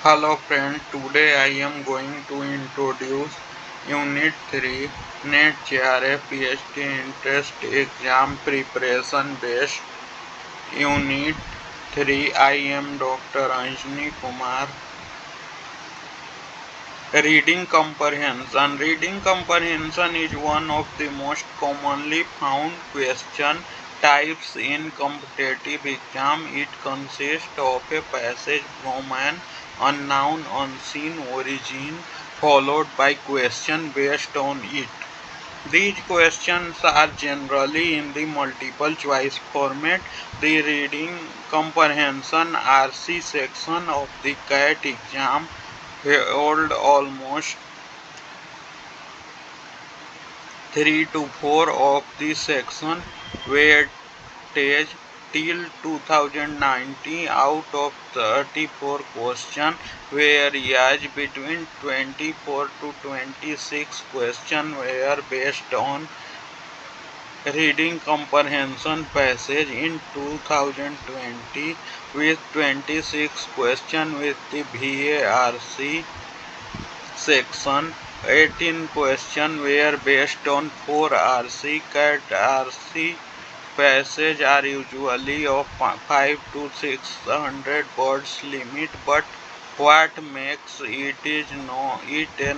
Hello friends, today I am going to introduce Unit 3 NET JRF PhD Interest Exam Preparation Based Unit 3. I am Dr. Anjani Kumar. Reading comprehension. Reading comprehension is one of the most commonly found question types in competitive exam. It consists of a passage from an unknown, unseen origin followed by question based on it. These questions are generally in the multiple choice format. The reading comprehension RC section of the CAT exam held almost 3 to 4 of the section weightage till 2019 out of 34 questions, whereas between 24 to 26 questions were based on reading comprehension passage in 2020, with 26 questions with the VARC section. 18 questions were based on 4 RC. CAT RC passages are usually of 5 to 600 words limit, but what makes it a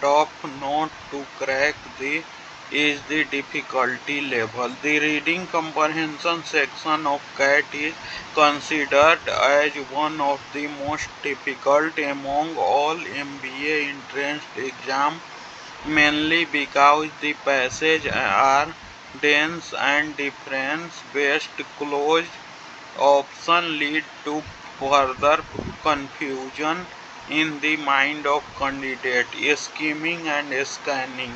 tough nut to crack is the difficulty level. The reading comprehension section of CAT is considered as one of the most difficult among all MBA entrance exams, mainly because the passages are dense and difference-based. Closed options lead to further confusion in the mind of candidate. Skimming and scanning.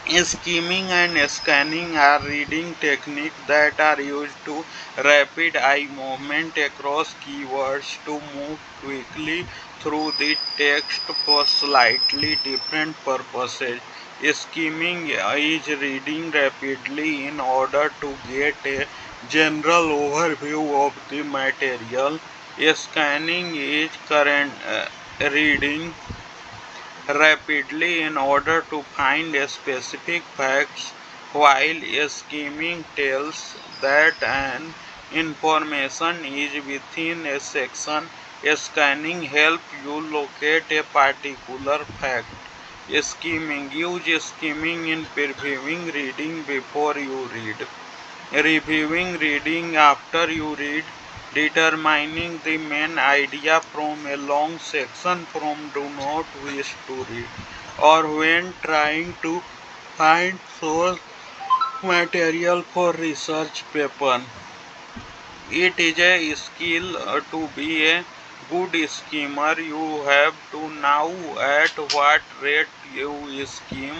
Skimming and scanning are reading techniques that are used to rapid eye movement across keywords to move quickly through the text for slightly different purposes. Skimming is reading rapidly in order to get a general overview of the material. Scanning is reading rapidly in order to find specific facts, while skimming tells that an information is within a section. Scanning helps you locate a particular fact. Skimming. Use skimming in previewing reading before you read. Reviewing reading after you read. Determining the main idea from a long section from do not wish to read, or when trying to find source material for research paper. It is a skill to be a good skimmer. You have to know at what rate you skim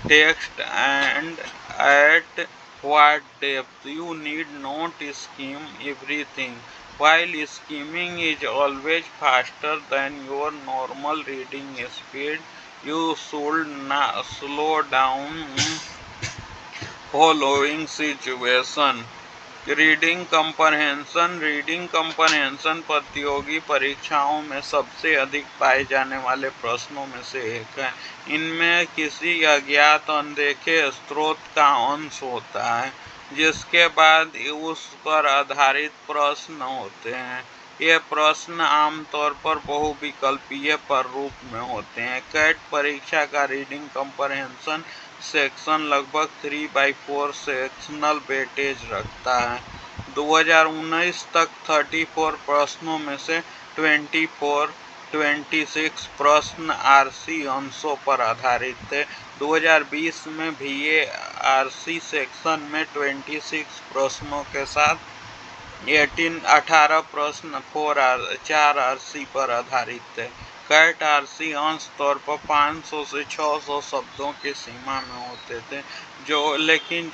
text and at what depth. You need not skim everything. While skimming is always faster than your normal reading speed, you should slow down following situation. Reading comprehension प्रतियोगी परीक्षाओं में सबसे अधिक पाए जाने वाले प्रश्नों में से एक है। इनमें किसी अज्ञात अनदेखे स्रोत का अंश होता है, जिसके बाद उस पर आधारित प्रश्न होते हैं। ये प्रश्न आमतौर पर बहुविकल्पीय प्रारूप में होते हैं। कैट परीक्षा का रीडिंग कंप्रहेंशन सेक्शन लगभग 3/4 सेक्शनल वेटेज रखता है। 2019 तक 34 प्रश्नों में से 26 प्रश्न आरसी अंशों पर आधारित थे। 2020 में VARC सेक्शन में 26 प्रश्नों के साथ 18 प्रश्न 4 आरसी पर आधारित थे। कैट आरसी अंश तौर पर 500 से 600 शब्दों की सीमा में होते थे, लेकिन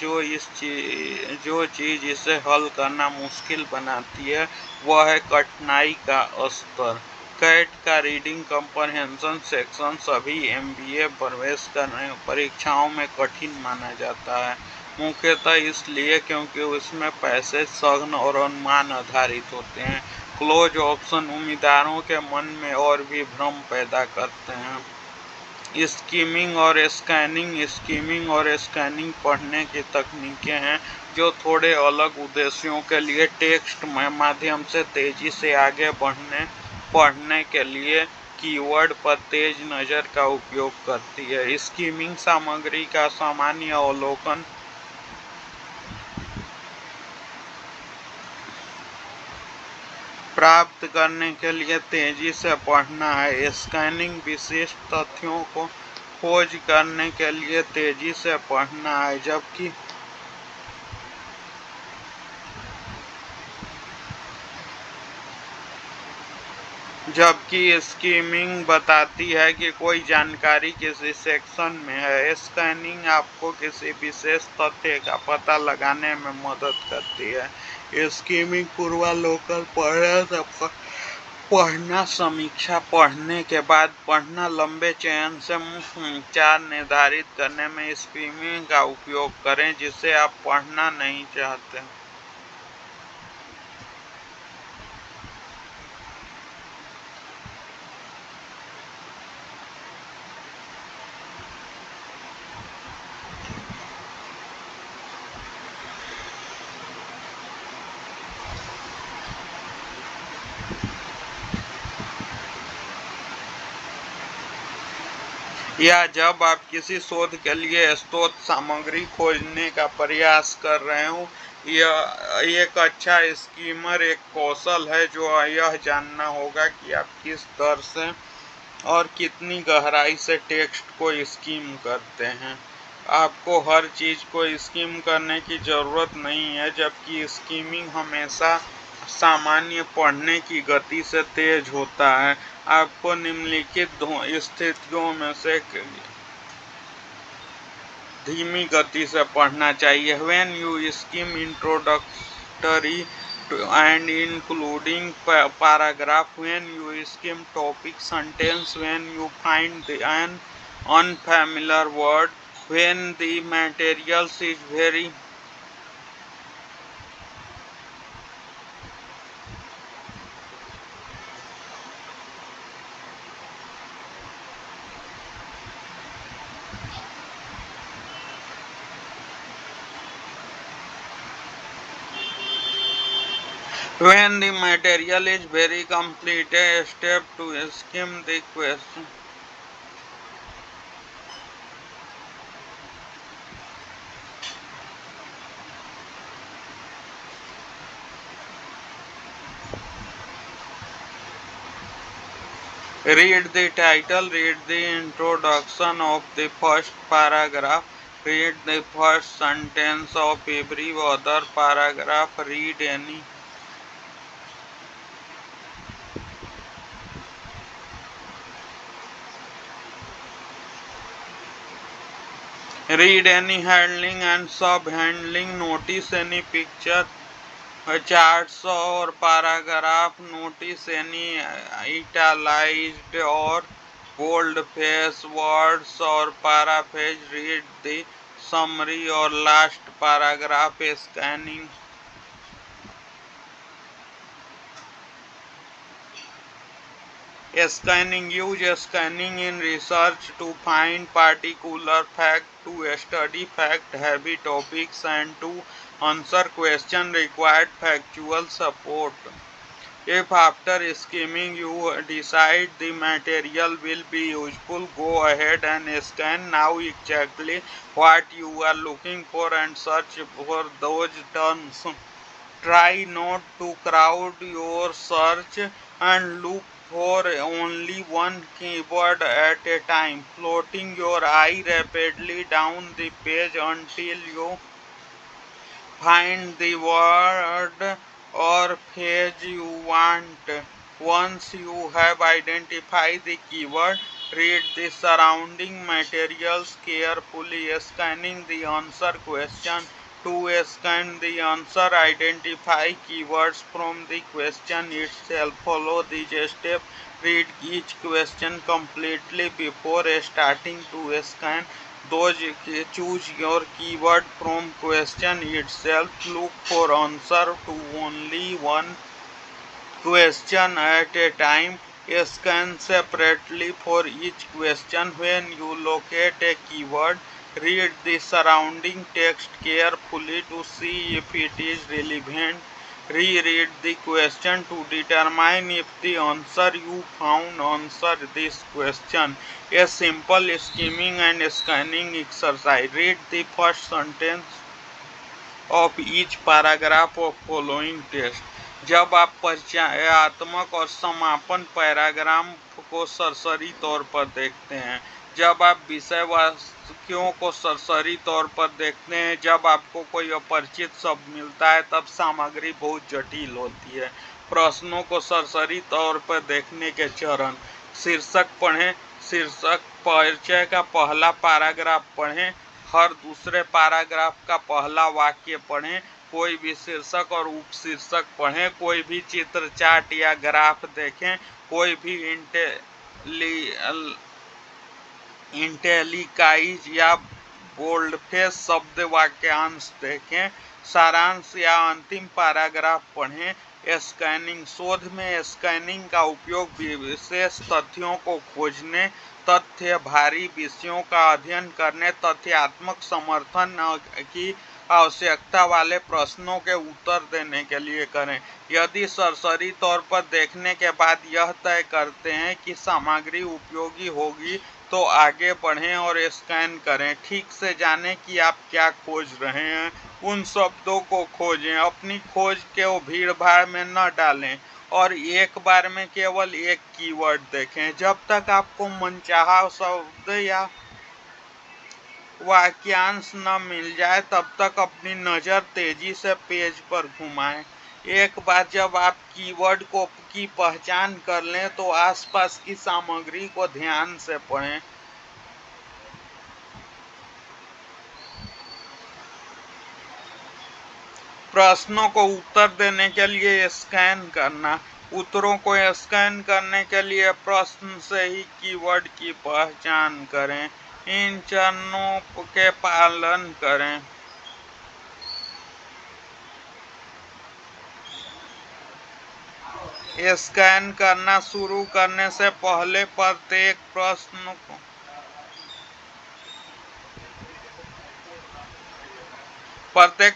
जो चीज़ इसे हल करना मुश्किल बनाती है वह है कठिनाई का स्तर। कैट का रीडिंग कंप्रहेंशन सेक्शन सभी MBA प्रवेश करने परीक्षाओं में कठिन माना जाता है, मुख्यतः इसलिए क्योंकि उसमें पैसेज सघन और अनुमान आधारित होते हैं। क्लोज ऑप्शन उम्मीदवारों के मन में और भी भ्रम पैदा करते हैं। स्कीमिंग और स्कैनिंग पढ़ने की तकनीकें हैं जो थोड़े अलग उद्देश्यों के लिए टेक्स्ट माध्यम से तेजी से आगे पढ़ने के लिए कीवर्ड पर तेज नज़र का उपयोग करती है। स्कीमिंग सामग्री का सामान्य अवलोकन प्राप्त करने के लिए तेजी से पढ़ना है। स्कैनिंग विशिष्ट तथ्यों को खोज करने के लिए तेजी से पढ़ना है, जबकि स्कीमिंग बताती है कि कोई जानकारी किसी सेक्शन में है। स्कैनिंग आपको किसी विशेष तथ्य का पता लगाने में मदद करती है। स्कीमिंग पूर्वावलोकन पढ़ना, समीक्षा पढ़ने के बाद पढ़ना, लंबे चयन से मुख्य विचार निर्धारित करने में स्कीमिंग का उपयोग करें जिसे आप पढ़ना नहीं चाहते। या जब आप किसी शोध के लिए स्रोत सामग्री खोजने का प्रयास कर रहे हो, यह एक अच्छा स्कीमर एक कौशल है जो यह जानना होगा कि आप किस दर से और कितनी गहराई से टेक्स्ट को स्कीम करते हैं। आपको हर चीज को स्कीम करने की जरूरत नहीं है, जबकि स्कीमिंग हमेशा सामान्य पढ़ने की गति से तेज होता है। आपको निम्नलिखित स्थितियों में से धीमी गति से पढ़ना चाहिए। When you skim introductory and including paragraph, when you skim topic sentence, when you find an unfamiliar word, when the materials is very when the material is very complete, a step to skim the question. Read the title, read the introduction of the first paragraph, read the first sentence of every other paragraph, read any handling and sub-handling, notice any picture, charts or paragraph, notice any italicized or bold-faced words or paraphrase, read the summary or last paragraph. Use scanning in research to find particular fact, to study fact-heavy topics, and to answer questions required factual support. If after skimming you decide the material will be useful, go ahead and scan now exactly what you are looking for and search for those terms. Try not to crowd your search and look for only one keyword at a time, floating your eye rapidly down the page until you find the word or phrase you want. Once you have identified the keyword, read the surrounding materials carefully, scanning the answer question. To scan the answer, identify keywords from the question itself. Follow these steps. Read each question completely before starting to scan. Choose your keyword from question itself. Look for answer to only one question at a time. Scan separately for each question. When you locate a keyword, read the surrounding text carefully to see if it is relevant. Reread the question to determine if the answer you found answers this question. A simple skimming and scanning exercise. Read the first sentence of each paragraph of following text. जब आप परिचयात्मक और समापन paragraph को सरसरी तौर पर देखते हैं, जब आप विषय वाक्यों को सरसरी तौर पर देखते हैं, जब आपको कोई अपरिचित शब्द मिलता है, तब सामग्री बहुत जटिल होती है। प्रश्नों को सरसरी तौर पर देखने के चरण: शीर्षक पढ़ें, शीर्षक परिचय का पहला पैराग्राफ पढ़ें, हर दूसरे पैराग्राफ का पहला वाक्य पढ़ें, कोई भी शीर्षक और उपशीर्षक पढ़ें, कोई भी चित्र, चार्ट या ग्राफ देखें, कोई भी इंटेलिकाइज या बोल्डफेस शब्द वाक्यांश देखें, सारांश या अंतिम पैराग्राफ पढ़ें। स्कैनिंग: शोध में स्कैनिंग का उपयोग विशेष तथ्यों को खोजने, तथ्य भारी विषयों का अध्ययन करने, तथ्यात्मक समर्थन की आवश्यकता वाले प्रश्नों के उत्तर देने के लिए करें। यदि सरसरी तौर पर देखने के बाद यह तय करते हैं कि सामग्री उपयोगी होगी, तो आगे बढ़ें और स्कैन करें। ठीक से जानें कि आप क्या खोज रहे हैं, उन शब्दों को खोजें, अपनी खोज को भीड़-भाड़ में न डालें और एक बार में केवल एक कीवर्ड देखें। जब तक आपको मनचाहा शब्द या वाक्यांश न मिल जाए, तब तक अपनी नज़र तेजी से पेज पर घुमाएं। एक बार जब आप कीवर्ड की पहचान कर लें, तो आसपास की सामग्री को ध्यान से पढ़ें। प्रश्नों को उत्तर देने के लिए स्कैन करना: उत्तरों को स्कैन करने के लिए प्रश्न से ही कीवर्ड की पहचान करें। इन चरणों के पालन करें। स्कैन करना शुरू करने से पहले प्रत्येक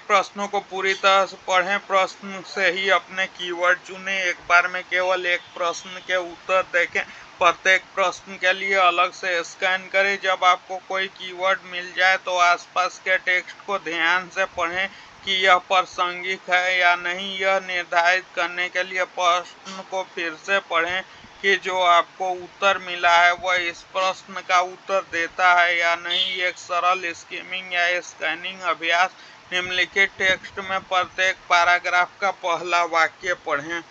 प्रश्नों को पूरी तरह से पढ़ें। प्रश्न से ही अपने कीवर्ड चुनें। एक बार में केवल एक प्रश्न के उत्तर देखें। प्रत्येक प्रश्न के लिए अलग से स्कैन करें। जब आपको कोई कीवर्ड मिल जाए, तो आसपास के टेक्स्ट को ध्यान से पढ़ें कि यह प्रासंगिक है या नहीं। यह निर्धारित करने के लिए प्रश्न को फिर से पढ़ें कि जो आपको उत्तर मिला है वह इस प्रश्न का उत्तर देता है या नहीं। एक सरल स्किमिंग या स्कैनिंग अभ्यास: निम्नलिखित टेक्स्ट में प्रत्येक पैराग्राफ का पहला वाक्य पढ़ें।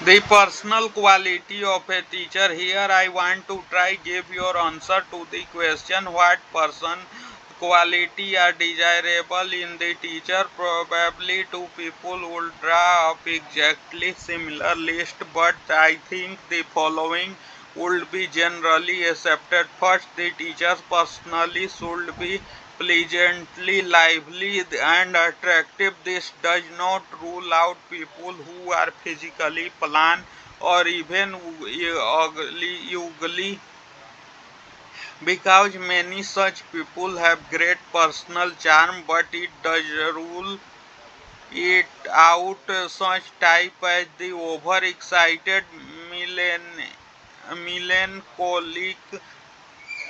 The personal quality of a teacher. Here I want to try give your answer to the question, what person quality are desirable in the teacher. Probably two people would draw up exactly similar list, but I think the following would be generally accepted. First, the teacher personally should be pleasantly lively and attractive. This does not rule out people who are physically plain or even ugly, because many such people have great personal charm, but it does rule it out such type as the overexcited, melancholic,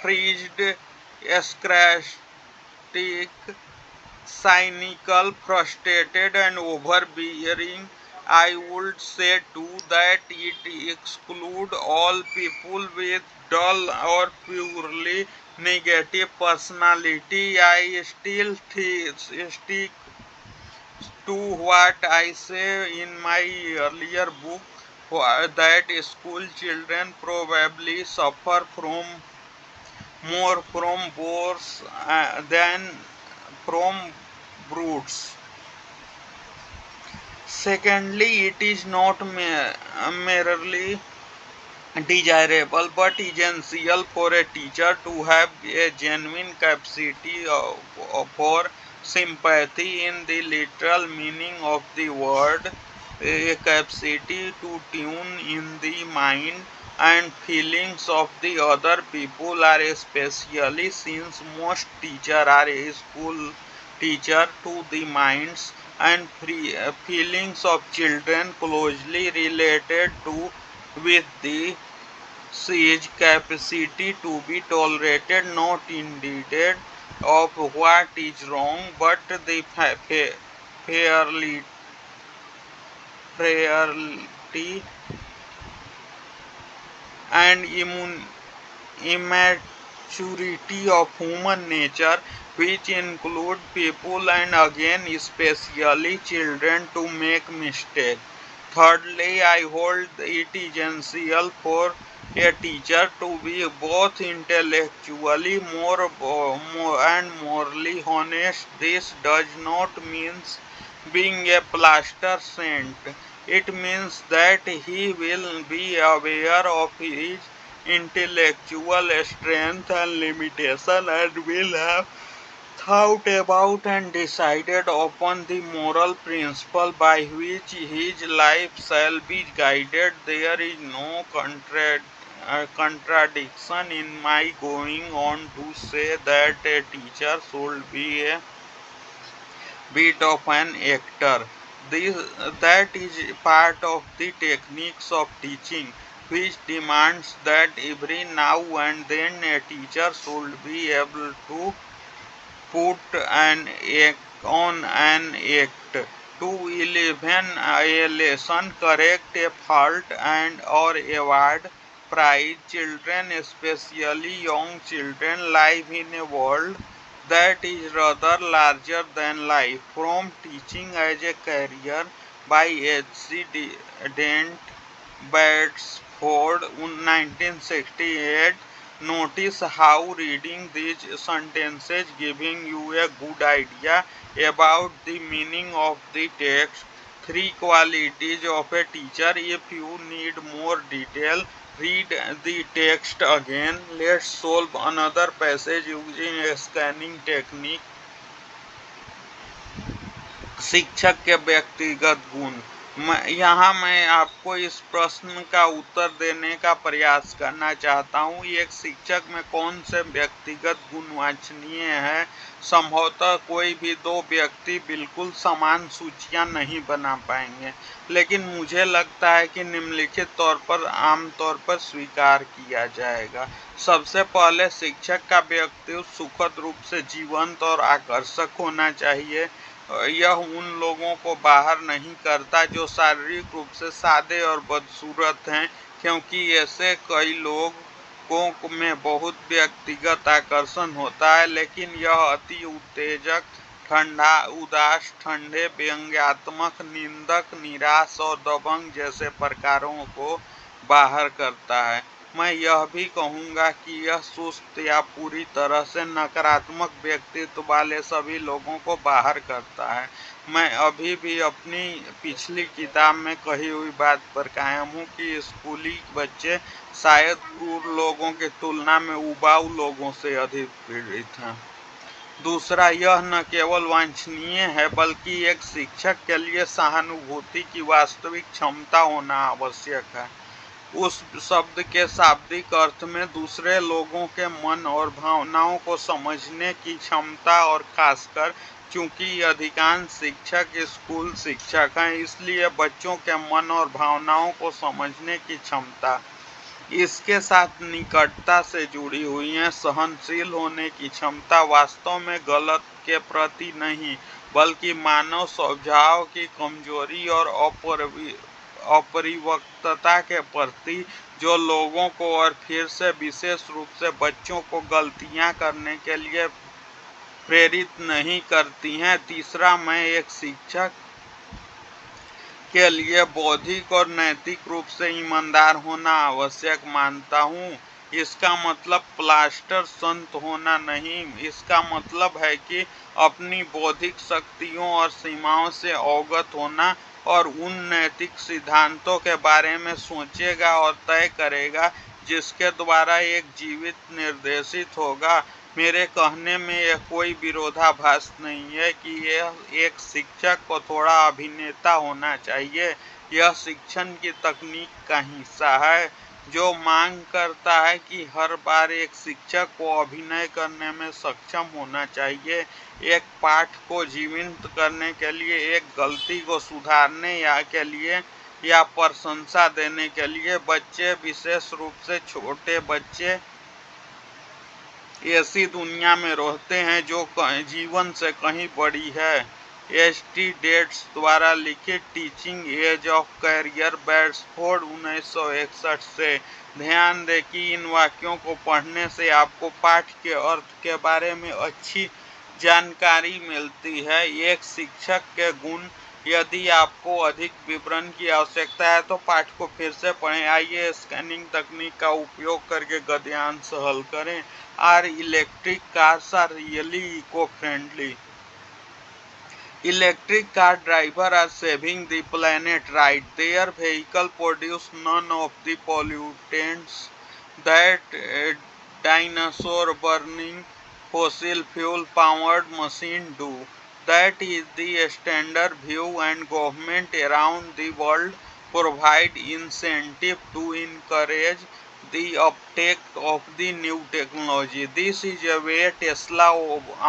freezed, sarcastic, cynical, frustrated, and overbearing. I would say too that it excludes all people with dull or purely negative personality. I still stick to what I say in my earlier book, that school children probably suffer from more from boars than from brutes. Secondly, it is not merely desirable but essential for a teacher to have a genuine capacity for sympathy in the literal meaning of the word, a capacity to tune in the mind and feelings of the other people are especially since most teachers are a school teacher to the minds and feelings of children closely related to with the siege capacity to be tolerated not indeed of what is wrong but the fairly frailty and immaturity of human nature which include people and again especially children to make mistakes. Thirdly, I hold it essential for a teacher to be both intellectually more and morally honest. This does not mean being a plaster saint. It means that he will be aware of his intellectual strength and limitation and will have thought about and decided upon the moral principle by which his life shall be guided. There is no contradiction in my going on to say that a teacher should be a bit of an actor. This, that is part of the techniques of teaching, which demands that every now and then a teacher should be able to put an act on an act to eleven a lesson, correct a fault, and or award prize. Children, especially young children, live in a world that is rather larger than life. From Teaching as a Career by H.C. Dent Beresford, 1968. Notice how reading these sentences giving you a good idea about the meaning of the text. Three qualities of a teacher. If you need more detail, read the text again. Let's solve another passage using a scanning technique. शिक्षक के व्यक्तिगत गुण। यहाँ मैं आपको इस प्रश्न का उत्तर देने का प्रयास करना चाहता हूँ, एक शिक्षक में कौन से व्यक्तिगत गुण वांछनीय है। संभवतः कोई भी दो व्यक्ति बिल्कुल समान सूचियाँ नहीं बना पाएंगे, लेकिन मुझे लगता है कि निम्नलिखित तौर पर आमतौर पर स्वीकार किया जाएगा। सबसे पहले शिक्षक का व्यक्तित्व सुखद रूप से जीवंत और आकर्षक होना चाहिए। यह उन लोगों को बाहर नहीं करता जो शारीरिक रूप से सादे और बदसूरत हैं, क्योंकि ऐसे कई लोगों में बहुत व्यक्तिगत आकर्षण होता है, लेकिन यह अति उत्तेजक, ठंडा, उदास, ठंडे, व्यंग्यात्मक, निंदक, निराश और दबंग जैसे प्रकारों को बाहर करता है। मैं यह भी कहूँगा कि यह सुस्त या पूरी तरह से नकारात्मक व्यक्तित्व वाले सभी लोगों को बाहर करता है। मैं अभी भी अपनी पिछली किताब में कही हुई बात पर कायम हूँ कि स्कूली बच्चे शायद क्रूर लोगों की तुलना में उबाऊ लोगों से अधिक पीड़ित हैं। दूसरा, यह न केवल वांछनीय है बल्कि एक शिक्षक के लिए सहानुभूति की वास्तविक क्षमता होना आवश्यक है। उस शब्द के शाब्दिक अर्थ में दूसरे लोगों के मन और भावनाओं को समझने की क्षमता, और खासकर चूंकि अधिकांश शिक्षक स्कूल शिक्षक हैं, इसलिए बच्चों के मन और भावनाओं को समझने की क्षमता इसके साथ निकटता से जुड़ी हुई है। सहनशील होने की क्षमता वास्तव में गलत के प्रति नहीं, बल्कि मानव स्वभाव की कमजोरी और अपरिपक्वता के प्रति, जो लोगों को और फिर से विशेष रूप से बच्चों को गलतियां करने के लिए प्रेरित नहीं करती हैं। तीसरा, मैं एक शिक्षक के लिए बौद्धिक और नैतिक रूप से ईमानदार होना आवश्यक मानता हूँ। इसका मतलब प्लास्टर संत होना नहीं, इसका मतलब है कि अपनी बौद्धिक शक्तियों और सीमाओं से अवगत होना और उन नैतिक सिद्धांतों के बारे में सोचेगा और तय करेगा जिसके द्वारा एक जीवित निर्देशित होगा। मेरे कहने में यह कोई विरोधाभास नहीं है कि यह एक शिक्षक को थोड़ा अभिनेता होना चाहिए। यह शिक्षण की तकनीक का हिस्सा है जो मांग करता है कि हर बार एक शिक्षक को अभिनय करने में सक्षम होना चाहिए, एक पाठ को जीवंत करने के लिए, एक गलती को सुधारने या के लिए या प्रशंसा देने के लिए। बच्चे, विशेष रूप से छोटे बच्चे, ऐसी दुनिया में रहते हैं जो जीवन से कहीं बड़ी है। एस.टी. डेट्स द्वारा लिखित टीचिंग एज ऑफ कैरियर, बेड्सफोर्ड, 1961 से। ध्यान दें कि इन वाक्यों को पढ़ने से आपको पाठ के अर्थ के बारे में अच्छी जानकारी मिलती है। एक शिक्षक के गुण। यदि आपको अधिक विवरण की आवश्यकता है तो पाठ को फिर से पढ़ें। आइए स्कैनिंग तकनीक का उपयोग करके गद्यांश हल करें। Are electric cars are really eco friendly? Electric car drivers are saving the planet, right? Their vehicle produce none of the pollutants that dinosaur burning fossil fuel powered machine do. That is the standard view, and government around the world provide incentive to encourage the uptake of the new technology. This is a way Tesla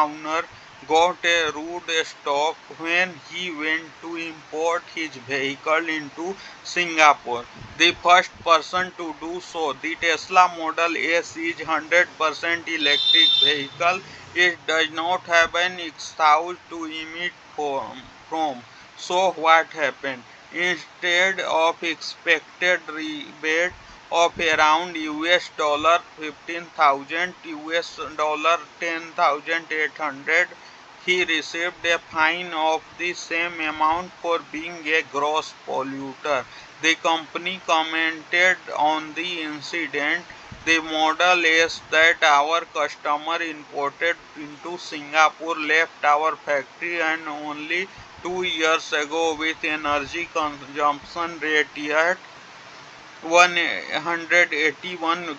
owner got a rude shock when he went to import his vehicle into Singapore. The first person to do so, the Tesla Model S is 100% electric vehicle. It does not have an exhaust to emit from. So what happened? Instead of expected rebate of around $15,000, $10,800, he received a fine of the same amount for being a gross polluter. The company commented on the incident. The Model S that our customer imported into Singapore left our factory and only 2 years ago with energy consumption rate at 181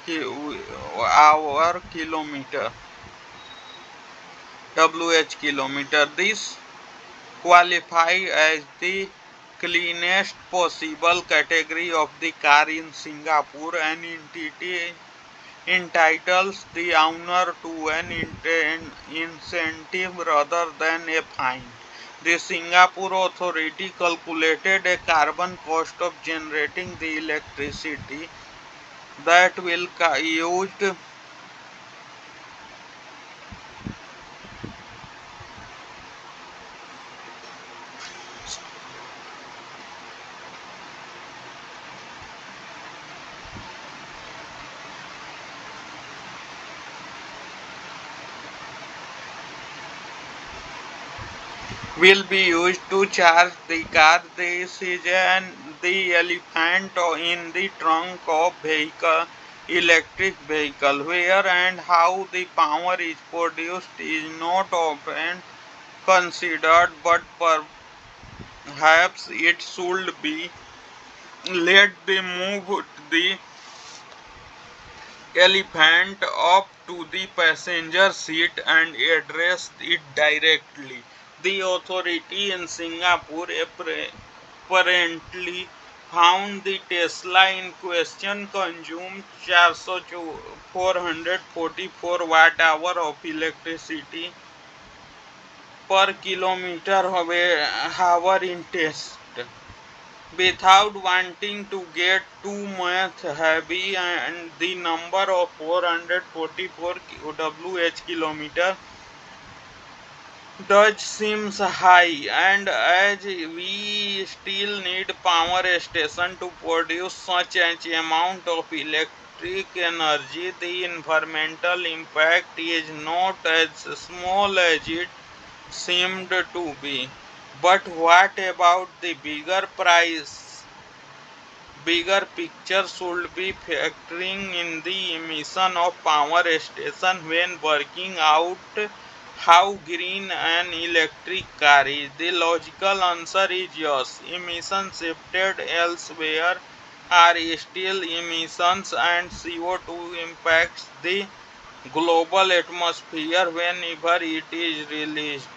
hour kilometer WH kilometer. This qualify as the cleanest possible category of the car in Singapore. An entity entitles the owner to an incentive rather than a fine. The Singapore authority calculated a carbon cost of generating the electricity that will used will be used to charge the car. This is the elephant in the trunk of electric vehicle. Where and how the power is produced is not often considered, but perhaps it should be. Let them move the elephant up to the passenger seat and address it directly. The authority in Singapore apparently found the Tesla in question consumed 444 watt-hour of electricity per kilometer hour in test. Without wanting to get too much heavy, and the number of 444 WH kilometer does seems high, and as we still need power station to produce such an amount of electric energy, the environmental impact is not as small as it seemed to be. But what about the bigger price Bigger picture should be factoring in the emission of power station when working out how green an electric car is. The logical answer is yes. Emissions shifted elsewhere are still emissions, and CO2 impacts the global atmosphere whenever it is released.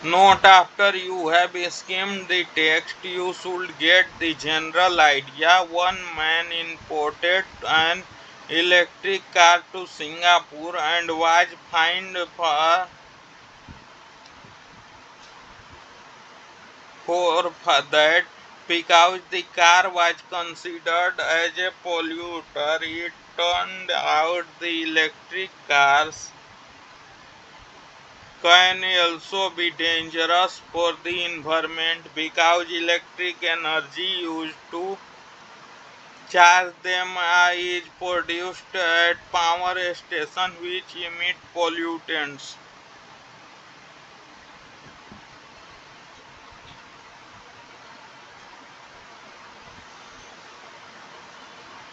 Note: after you have skimmed the text, you should get the general idea. One man imported an electric car to Singapore and was fined for that because the car was considered as a polluter. It turned out the electric cars can also be dangerous for the environment because electric energy used to charge them is produced at power stations which emit pollutants.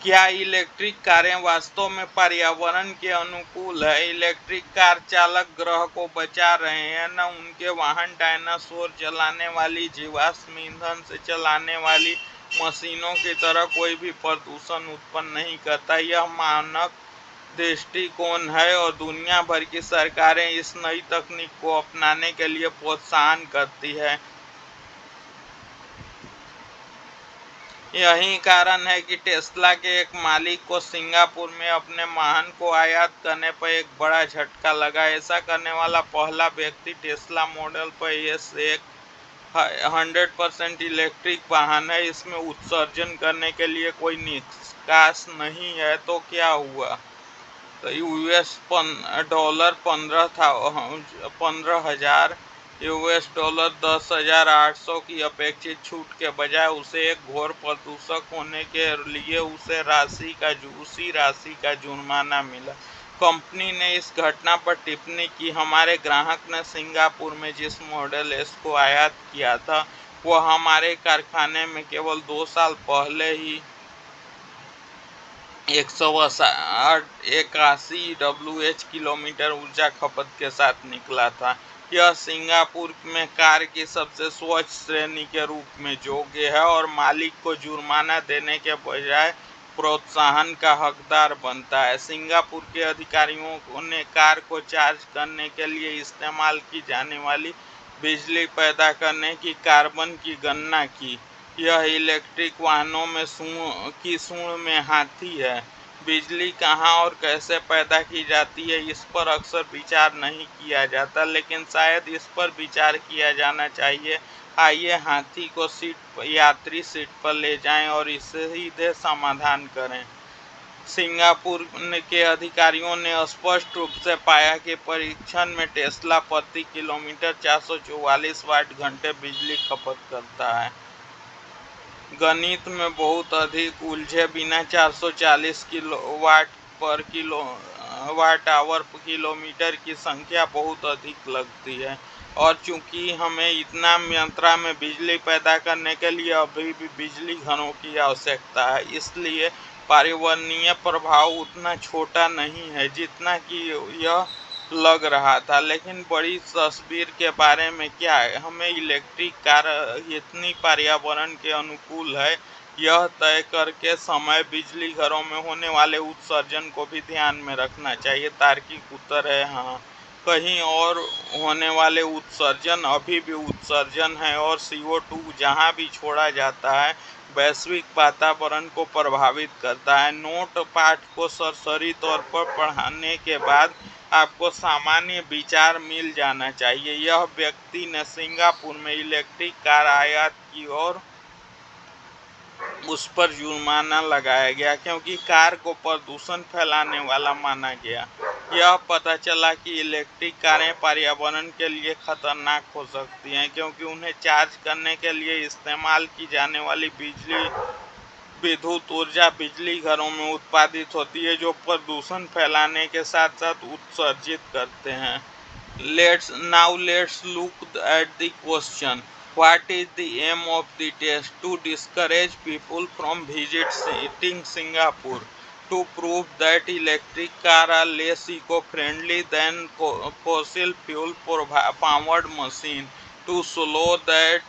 क्या electric कारें वास्तव में पर्यावरण के अनुकूल है? Electric car चालक ग्रह को बचा रहे हैं न उनके वाहन डायनासोर चलाने वाली जीवाश्म ईंधन से चलाने वाली मशीनों की तरह कोई भी प्रदूषण उत्पन्न नहीं करता। यह मानक दृष्टिकोण है और दुनिया भर की सरकारें इस नई तकनीक को अपनाने के लिए प्रोत्साहन करती है। यही कारण है कि टेस्ला के एक मालिक को सिंगापुर में अपने वाहन को आयात करने पर एक बड़ा झटका लगा। ऐसा करने वाला पहला व्यक्ति टेस्ला मॉडल पर एस एक 100% इलेक्ट्रिक वाहन है। इसमें उत्सर्जन करने के लिए कोई निकास नहीं है। तो क्या हुआ? तो यूएस डॉलर 15,000 यूएस डॉलर 10,800 की अपेक्षित छूट के बजाय उसे एक घोर प्रदूषक होने के लिए उसी राशि का जुर्माना मिला। कंपनी ने इस घटना पर टिप्पणी की, हमारे ग्राहक ने सिंगापुर में जिस मॉडल एस को आयात किया था वह हमारे कारखाने में केवल 2 साल पहले ही 181 WH किलोमीटर ऊर्जा खपत के साथ निकला था। यह सिंगापुर में कार की सबसे स्वच्छ श्रेणी के रूप में योग्य है और मालिक को जुर्माना देने के बजाय प्रोत्साहन का हकदार बनता है। सिंगापुर के अधिकारियों ने कार को चार्ज करने के लिए इस्तेमाल की जाने वाली बिजली पैदा करने की कार्बन की गणना की। यह इलेक्ट्रिक वाहनों में सूंड में हाथी है। बिजली कहाँ और कैसे पैदा की जाती है इस पर अक्सर विचार नहीं किया जाता, लेकिन शायद इस पर विचार किया जाना चाहिए। आइए हाथी को यात्री सीट पर ले जाएं और इससे सीधे समाधान करें। सिंगापुर के अधिकारियों ने स्पष्ट रूप से पाया कि परीक्षण में टेस्ला प्रति किलोमीटर 444 वाट घंटे बिजली खपत करता है। गणित में बहुत अधिक उलझे बिना 440 किलोवाट पर वाट आवर किलोमीटर की संख्या बहुत अधिक लगती है और चूंकि हमें इतना मात्रा में बिजली पैदा करने के लिए अभी भी बिजली घरों की आवश्यकता है, इसलिए पर्यावरणीय प्रभाव उतना छोटा नहीं है जितना कि यह लग रहा था। लेकिन बड़ी तस्वीर के बारे में क्या है? हमें इलेक्ट्रिक कार इतनी पर्यावरण के अनुकूल है यह तय करके समय बिजली घरों में होने वाले उत्सर्जन को भी ध्यान में रखना चाहिए। तार्किक उत्तर है हाँ। कहीं और होने वाले उत्सर्जन अभी भी उत्सर्जन है और CO2 जहाँ भी छोड़ा जाता है वैश्विक वातावरण को प्रभावित करता है। नोट: पाठ को सरसरी तौर पर पढ़ने के बाद आपको सामान्य विचार मिल जाना चाहिए। यह व्यक्ति ने सिंगापुर में इलेक्ट्रिक कार आयात की और उस पर जुर्माना लगाया गया क्योंकि कार को प्रदूषण फैलाने वाला माना गया। यह पता चला कि इलेक्ट्रिक कारें पर्यावरण के लिए खतरनाक हो सकती हैं क्योंकि उन्हें चार्ज करने के लिए इस्तेमाल की जाने वाली बिजली विद्युत ऊर्जा बिजली घरों में उत्पादित होती है जो प्रदूषण फैलाने के साथ साथ उत्सर्जित करते हैं। Let's look at the question. What is the aim of the test? To discourage people from visiting Singapore, to prove that electric cars are less eco-friendly than fossil fuel powered machines, to show that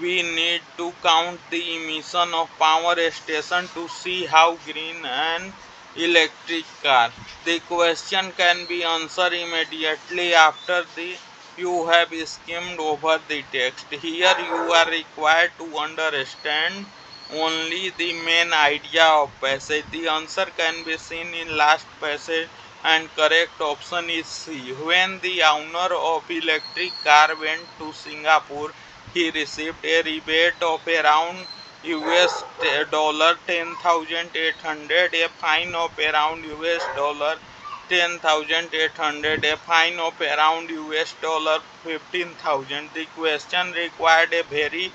we need to count the emission of power station to see how green an electric car. The question can be answered immediately after you have skimmed over the text. Here you are required to understand only the main idea of passage. The answer can be seen in last passage and correct option is C. When the owner of electric car went to Singapore, he received a rebate of around US dollar 10,800, a fine of around US dollar 10,800, a fine of around US dollar 15,000. The question required a very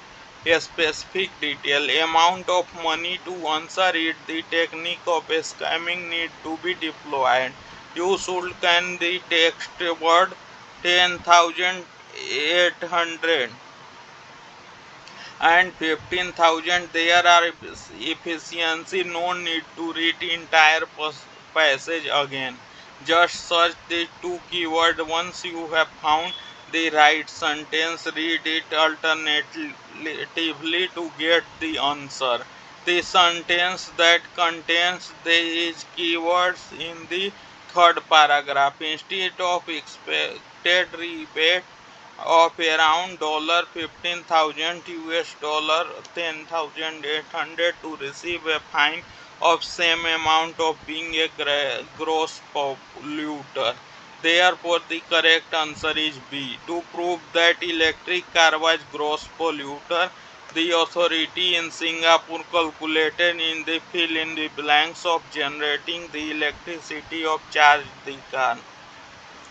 specific detail amount of money to answer it. The technique of scamming need to be deployed. You should can the text word 10,800 and 15,000. There are efficiency, no need to read entire passage again. Just search the two keywords. Once you have found the right sentence, read it alternatively to get the answer. The sentence that contains these keywords in the third paragraph. Instead of expected rebate of around $15,000 US dollar 10,800 to receive a fine of same amount of being a gross polluter. Therefore, the correct answer is B. To prove that electric car was gross polluter, the authority in Singapore calculated in the fill in the blanks of generating the electricity of charge the car.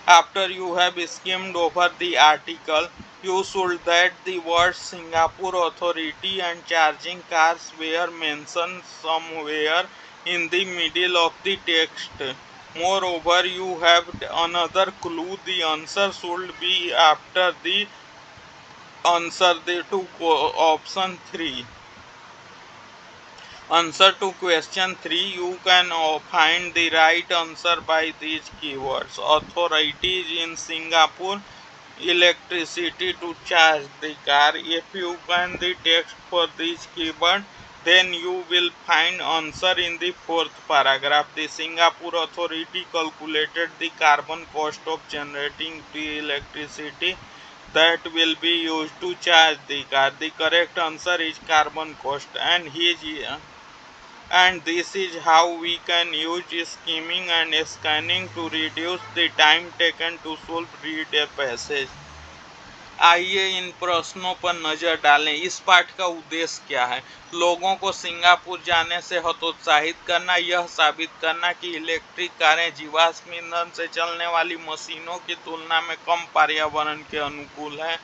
After you have skimmed over the article, you should that the words Singapore Authority and charging cars were mentioned somewhere in the middle of the text. Moreover, you have another clue. The answer should be after the answer to option 3. Answer to question 3. You can find the right answer by these keywords. Authorities in Singapore, electricity to charge the car. If you can the text for this keyword, then you will find answer in the fourth paragraph. The Singapore Authority calculated the carbon cost of generating the electricity that will be used to charge the car. The correct answer is carbon cost, and this is how we can use skimming and scanning to reduce the time taken to solve read a passage. आइए इन प्रश्नों पर नजर डालें। इस पाठ का उद्देश्य क्या है? लोगों को सिंगापुर जाने से हतोत्साहित करना, यह साबित करना कि इलेक्ट्रिक कारें जीवाश्म ईंधन से चलने वाली मशीनों की तुलना में कम पर्यावरण के अनुकूल है,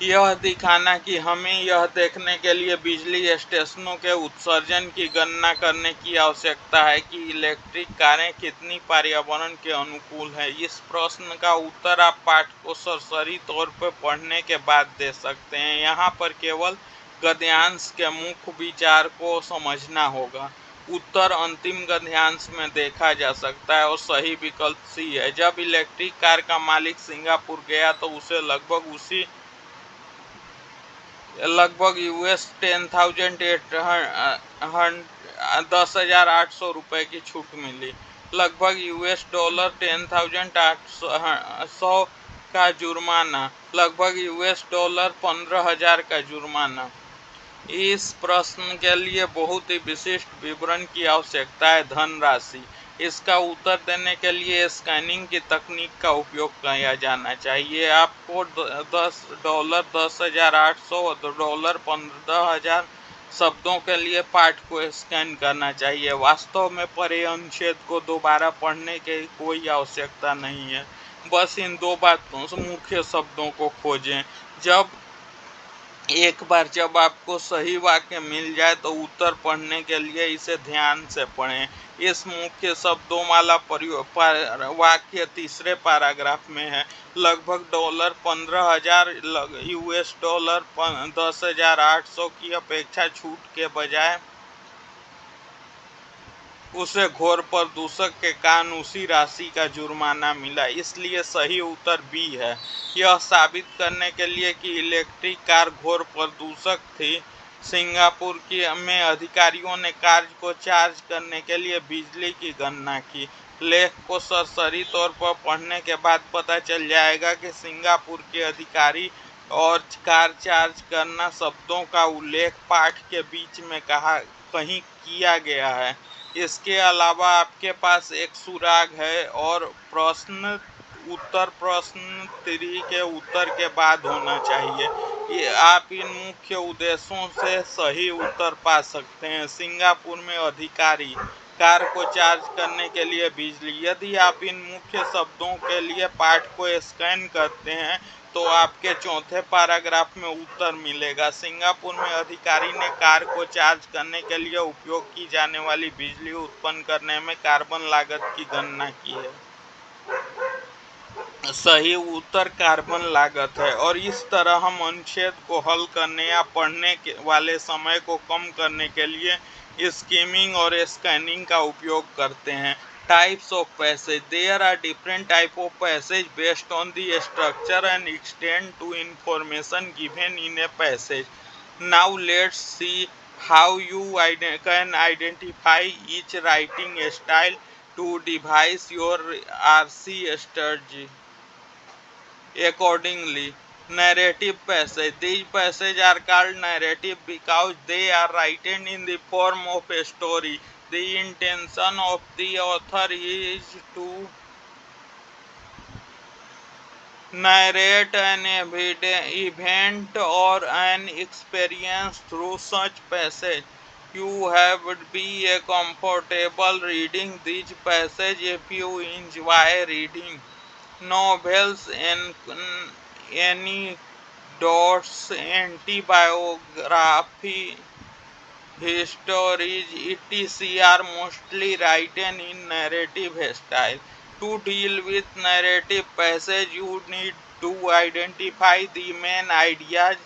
यह दिखाना कि हमें यह देखने के लिए बिजली स्टेशनों के उत्सर्जन की गणना करने की आवश्यकता है कि इलेक्ट्रिक कारें कितनी पर्यावरण के अनुकूल हैं। इस प्रश्न का उत्तर आप पाठ को सरसरी तौर पर पढ़ने के बाद दे सकते हैं। यहाँ पर केवल गद्यांश के मुख्य विचार को समझना होगा। उत्तर अंतिम गद्यांश में देखा जा सकता है और सही विकल्प सी है। जब इलेक्ट्रिक कार का मालिक सिंगापुर गया तो उसे लगभग US 10,800 रुपये की छूट मिली, लगभग US डॉलर 10,800 का जुर्माना, लगभग US डॉलर 15,000 का जुर्माना। इस प्रश्न के लिए बहुत ही विशिष्ट विवरण की आवश्यकता है। धनराशि, इसका उत्तर देने के लिए स्कैनिंग की तकनीक का उपयोग किया जाना चाहिए। आपको $10 10,800 डॉलर 15,000 शब्दों के लिए पाठ को स्कैन करना चाहिए। वास्तव में परे अनुच्छेद को दोबारा पढ़ने की कोई आवश्यकता नहीं है, बस इन दो बातों से मुख्य शब्दों को खोजें। जब एक बार जब आपको सही वाक्य मिल जाए तो उत्तर पढ़ने के लिए इसे ध्यान से पढ़ें। इस मुख्य शब्दों वाला वाक्य तीसरे पैराग्राफ में है। लगभग $15,000 यूएस डॉलर 10,800 की अपेक्षा छूट के बजाय उसे घोर प्रदूषक के कारण उसी राशि का जुर्माना मिला, इसलिए सही उत्तर बी है। यह साबित करने के लिए कि इलेक्ट्रिक कार घोर प्रदूषक थी, सिंगापुर की में अधिकारियों ने कार को चार्ज करने के लिए बिजली की गणना की। लेख को सरसरी तौर पर पढ़ने के बाद पता चल जाएगा कि सिंगापुर के अधिकारी और कार चार्ज करना शब्दों का उल्लेख पाठ के बीच में कहीं किया गया है। इसके अलावा आपके पास एक सुराग है और प्रश्न उत्तर प्रश्न 3 के उत्तर के बाद होना चाहिए। ये आप इन मुख्य उद्देश्यों से सही उत्तर पा सकते हैं। सिंगापुर में अधिकारी कार को चार्ज करने के लिए बिजली। यदि आप इन मुख्य शब्दों के लिए पाठ को स्कैन करते हैं तो आपके चौथे पैराग्राफ में उत्तर मिलेगा। सिंगापुर में अधिकारी ने कार को चार्ज करने के लिए उपयोग की जाने वाली बिजली उत्पन्न करने में कार्बन लागत की गणना की है। सही उत्तर कार्बन लागत है और इस तरह हम अनुच्छेद को हल करने या पढ़ने वाले समय को कम करने के लिए स्कीमिंग और स्कैनिंग का उपयोग करते हैं। Types of passage. There are different type of passage based on the structure and extend to information given in a passage. Now let's see how you can identify each writing style to devise your RC strategy accordingly. Narrative passage. These passages are called narrative because they are written in the form of a story. The intention of the author is to narrate an event or an experience through such passage. You have to be comfortable reading these passages if you enjoy reading novels and anecdotes, autobiography, histories, etc. are mostly written in narrative style. To deal with narrative passage, you need to identify the main ideas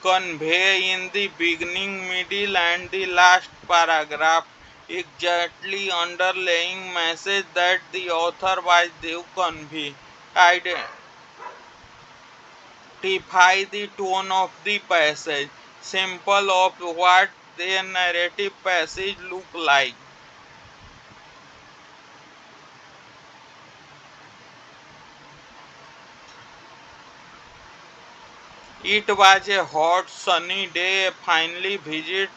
convey in the beginning, middle, and the last paragraph, exactly underlying message that the author was to convey. Identify the tone of the passage. Sample of what the narrative passage look like. It was a hot sunny day. I finally visited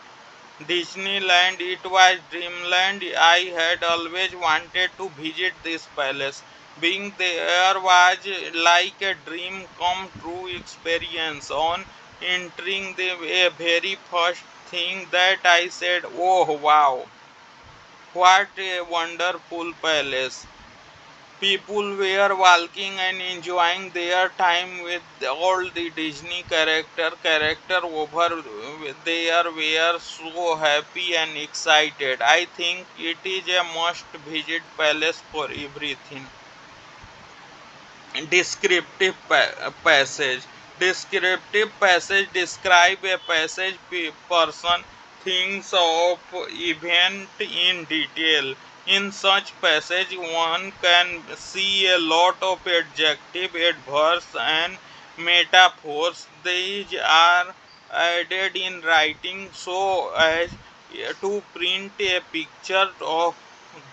Disneyland. It was dreamland. I had always wanted to visit this palace. Being there was like a dream come true experience. On entering the very first thing that I said, oh wow, what a wonderful palace. People were walking and enjoying their time with all the Disney character over there were so happy and excited. I think it is a must visit palace for everything. Descriptive passage. Descriptive passage describe a passage, person, things of event in detail. In such passage, one can see a lot of adjective, adverbs, and metaphors. These are added in writing so as to print a picture of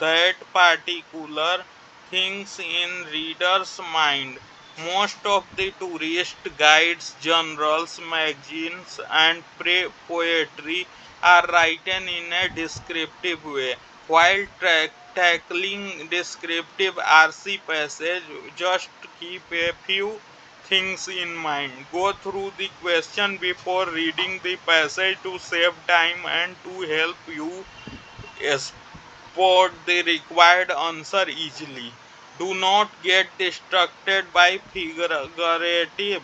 that particular things in reader's mind. Most of the tourist guides, journals, magazines, and poetry are written in a descriptive way. While tackling descriptive RC passage, just keep a few things in mind. Go through the question before reading the passage to save time and to help you spot the required answer easily. Do not get distracted by figurative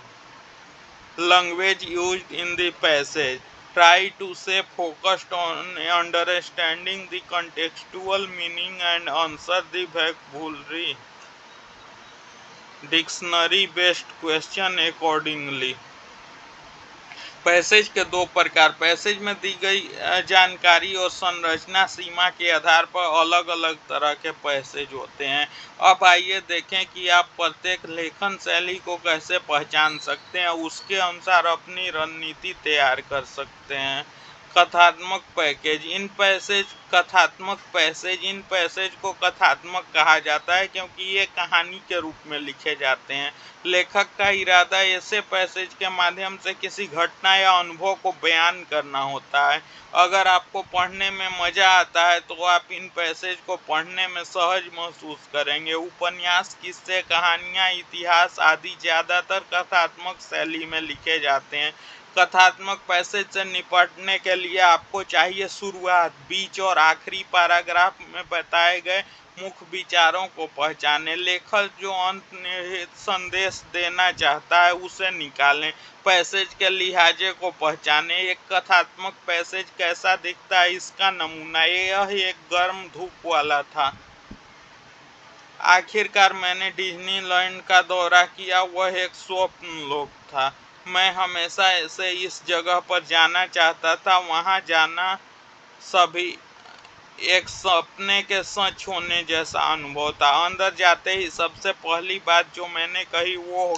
language used in the passage. Try to stay focused on understanding the contextual meaning and answer the vocabulary dictionary based question accordingly. Passage के दो प्रकार। Passage में दी गई जानकारी और संरचना सीमा के आधार पर अलग अलग तरह के पैसेज होते हैं। अब आइए देखें कि आप प्रत्येक लेखन शैली को कैसे पहचान सकते हैं, उसके अनुसार अपनी रणनीति तैयार कर सकते हैं। कथात्मक पैकेज इन पैसेज को कथात्मक कहा जाता है क्योंकि ये कहानी के रूप में लिखे जाते हैं। लेखक का इरादा ऐसे पैसेज के माध्यम से किसी घटना या अनुभव को बयान करना होता है। अगर आपको पढ़ने में मजा आता है तो आप इन पैसेज को पढ़ने में सहज महसूस करेंगे। उपन्यास, किस्से, कहानियां, इतिहास आदि ज्यादातर कथात्मक शैली में लिखे जाते हैं। कथात्मक पैसेज से निपटने के लिए आपको चाहिए शुरुआत, बीच और आखिरी पैराग्राफ में बताए गए मुख्य विचारों को पहचानें। लेखक जो अंतर्निहित संदेश देना चाहता है उसे निकालें। पैसेज के लिहाजे को पहचानें। एक कथात्मक पैसेज कैसा दिखता है, इसका नमूना यह एक गर्म धूप वाला था। आखिरकार मैंने डिज्नीलैंड का दौरा किया। वह एक स्वप्न लोक था। मैं हमेशा से इस जगह पर जाना चाहता था। वहां जाना सभी एक सपने के सच होने जैसा अनुभव था। अंदर जाते ही सबसे पहली बात जो मैंने कही वो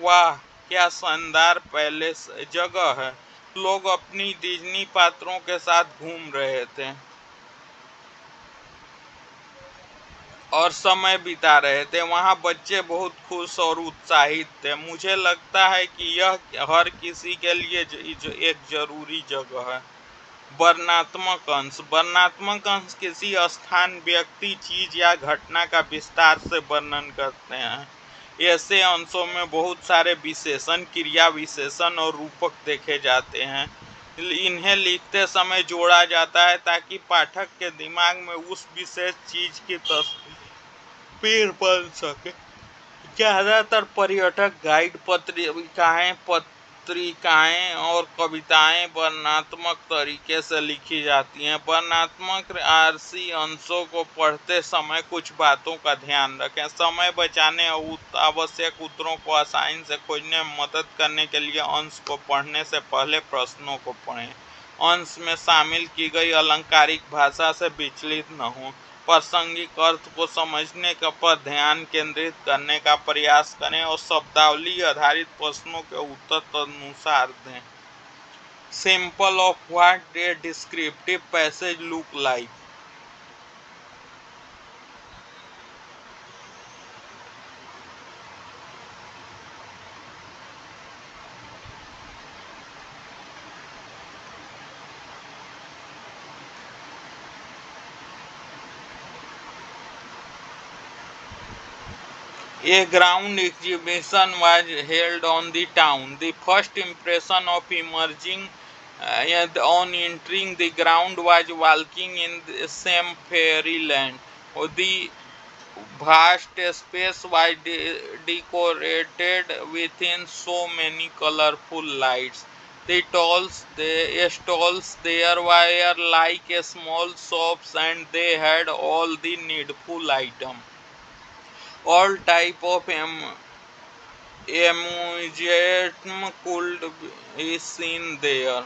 वाह क्या शानदार पैलेस जगह है। लोग अपनी डिज्नी पात्रों के साथ घूम रहे थे और समय बिता रहे थे। वहां बच्चे बहुत खुश और उत्साहित थे। मुझे लगता है कि यह हर किसी के लिए एक जरूरी जगह है। वर्णनात्मक अंश किसी स्थान, व्यक्ति, चीज या घटना का विस्तार से वर्णन करते हैं। ऐसे अंशों में बहुत सारे विशेषण, क्रिया विशेषण और रूपक देखे जाते हैं। इन्हें लिखते समय जोड़ा जाता है ताकि पाठक के दिमाग में उस विशेष चीज की तस्वीर बन सके। ज्यादातर पर्यटक गाइड, पत्रिकाएं और कविताएं वर्णनात्मक तरीके से लिखी जाती हैं। वर्णनात्मक आरसी अंशों को पढ़ते समय कुछ बातों का ध्यान रखें। समय बचाने और आवश्यक उत्तरों को आसानी से खोजने में मदद करने के लिए अंश को पढ़ने से पहले प्रश्नों को पढ़ें। अंश में शामिल की गई अलंकारिक भाषा से विचलित न हों। प्रासंगिक अर्थ को समझने पर ध्यान केंद्रित करने का प्रयास करें और शब्दावली आधारित प्रश्नों के उत्तर तदनुसार दें। Sample of what a descriptive passage look like. A ground exhibition was held on the town. The first impression of emerging on entering the ground was walking in the same fairyland. The vast space was decorated within so many colorful lights. The stalls there were like a small shops, and they had all the needful items. All type of amusement could be seen there.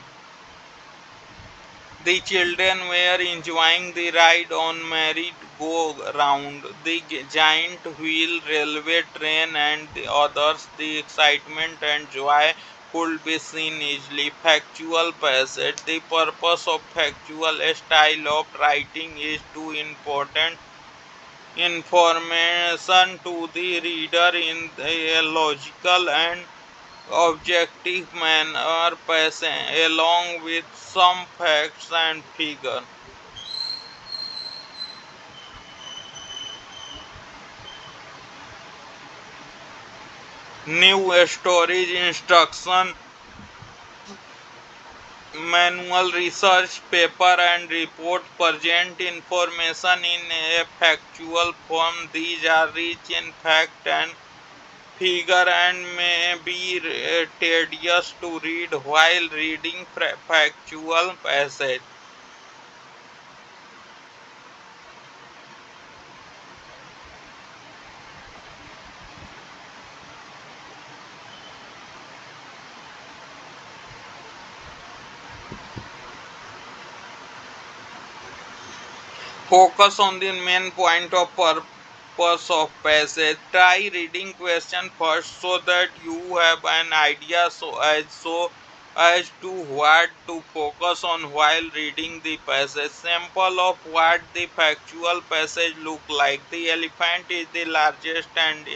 The children were enjoying the ride on merry-go-round, the giant wheel railway train, and the others. The excitement and joy could be seen easily. Factual passage. The purpose of factual style of writing is to important information to the reader in a logical and objective manner, passing along with some facts and figures. New storage instruction manual, research paper and report present information in a factual form. These are rich in fact and figure and may be tedious to read while reading factual passage. Focus on the main point of purpose of passage. Try reading question first so that you have an idea as to what to focus on while reading the passage. Sample of what the factual passage look like. The elephant is the largest and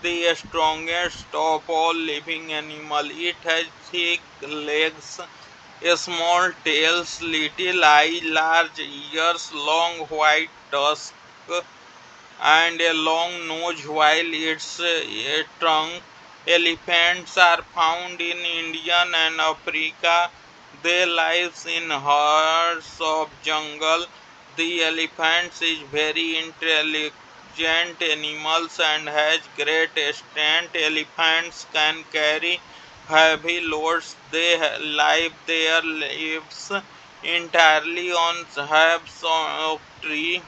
the strongest of all living animal. It has thick legs, a small tail, little eye, large ears, long white tusk, and a long nose while its trunk. Elephants are found in India and Africa. They live in herds of jungle. The elephant is very intelligent animals and has great strength. Elephants can carry heavy loads. They live their lives entirely on herbs of tree,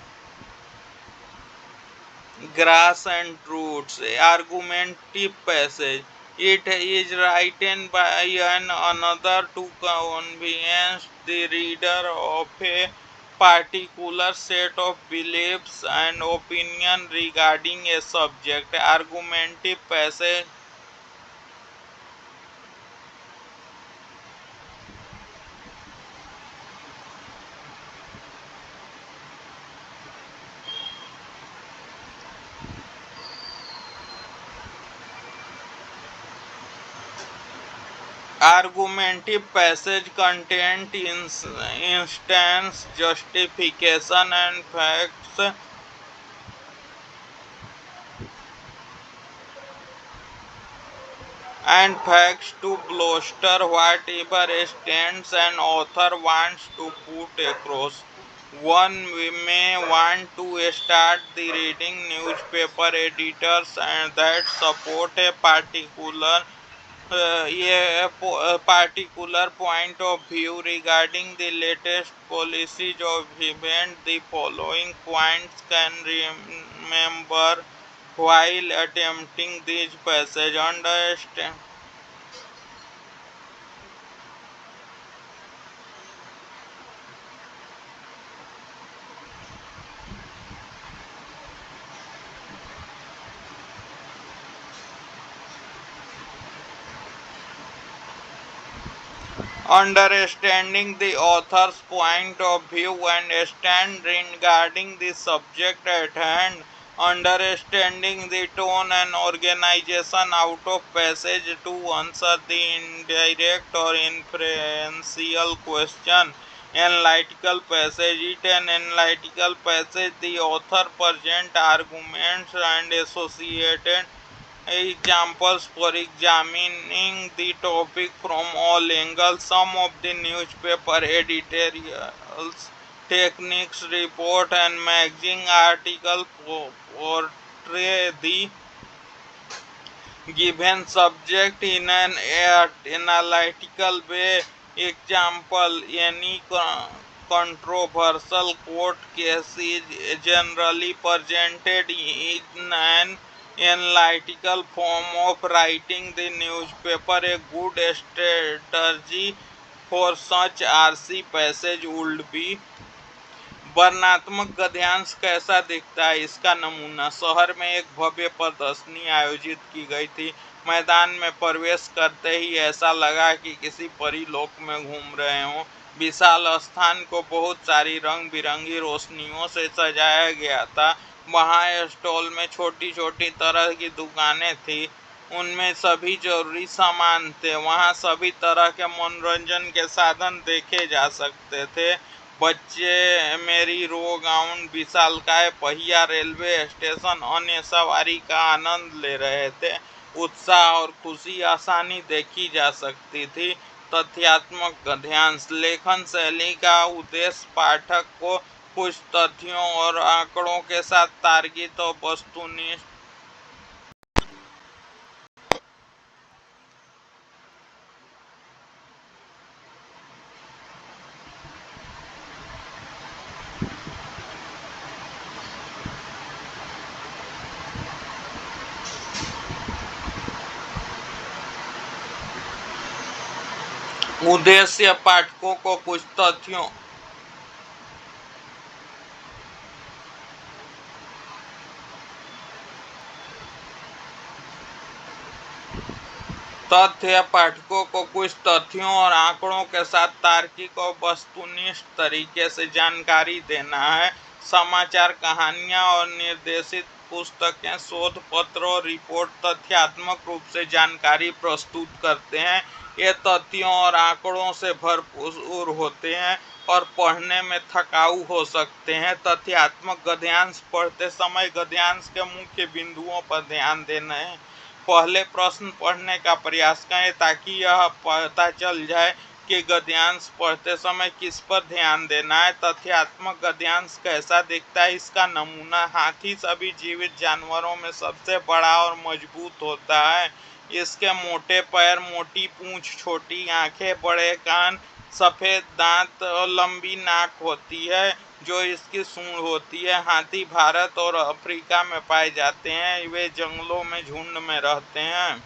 grass and roots. Argumentative passage. It is written by an another to convince the reader of a particular set of beliefs and opinion regarding a subject. Argumentative passage. Argumentative passage content instance justification and facts to bolster whatever stance an author wants to put across. One may want to start the reading newspaper editors and that support a a particular point of view regarding the latest policies of event. The following points can remember while attempting this passage. Understand. Understanding the author's point of view and stand regarding the subject at hand. Understanding the tone and organization out of passage to answer the indirect or inferential question. Analytical passage. It an analytical passage. The author present arguments and associated examples for examining the topic from all angles. Some of the newspaper editorials, techniques, report, and magazine articles portray the given subject in an analytical way. Example, any controversial court case is generally presented in an analytical form of writing the newspaper. A good strategy for such RC passage would be वर्णनात्मक गद्यांश कैसा दिखता है इसका नमूना। शहर में एक भव्य प्रदर्शनी आयोजित की गई थी। मैदान में प्रवेश करते ही ऐसा लगा कि किसी परीलोक में घूम रहे हों। विशाल स्थान को बहुत सारी रंग बिरंगी रोशनियों से सजाया गया था। वहाँ स्टॉल में छोटी छोटी तरह की दुकानें थी, उनमें सभी जरूरी सामान थे। वहाँ सभी तरह के मनोरंजन के साधन देखे जा सकते थे। बच्चे मेरी रो गाउन, विशालकाय पहिया रेलवे स्टेशन, अन्य सवारी का आनंद ले रहे थे। उत्साह और खुशी आसानी देखी जा सकती थी। तथ्यात्मक गद्यांश। लेखन शैली का उद्देश्य पाठक को कुछ तथ्यों और आंकड़ों के साथ तार्किक और वस्तुनिष्ठ उद्देश्य पाठकों को कुछ तथ्य पाठकों को कुछ तथ्यों और आंकड़ों के साथ तार्किक और वस्तुनिष्ठ तरीके से जानकारी देना है। समाचार, कहानियां और निर्देशित पुस्तकें, शोध पत्र और रिपोर्ट तथ्यात्मक रूप से जानकारी प्रस्तुत करते हैं। ये तथ्यों और आंकड़ों से भरपूर होते हैं और पढ़ने में थकाऊ हो सकते हैं। तथ्यात्मक गद्यांश पढ़ते समय गद्यांश के मुख्य बिंदुओं पर ध्यान देना है। पहले प्रश्न पढ़ने का प्रयास करें ताकि यह पता चल जाए कि गद्यांश पढ़ते समय किस पर ध्यान देना है। तथ्यात्मक गद्यांश कैसा दिखता है, इसका नमूना। हाथी सभी जीवित जानवरों में सबसे बड़ा और मजबूत होता है। इसके मोटे पैर, मोटी पूंछ, छोटी आंखें, बड़े कान, सफेद दांत और लंबी नाक होती है जो इसकी सूंड होती है। हाथी भारत और अफ्रीका में पाए जाते हैं। वे जंगलों में झुंड में रहते हैं।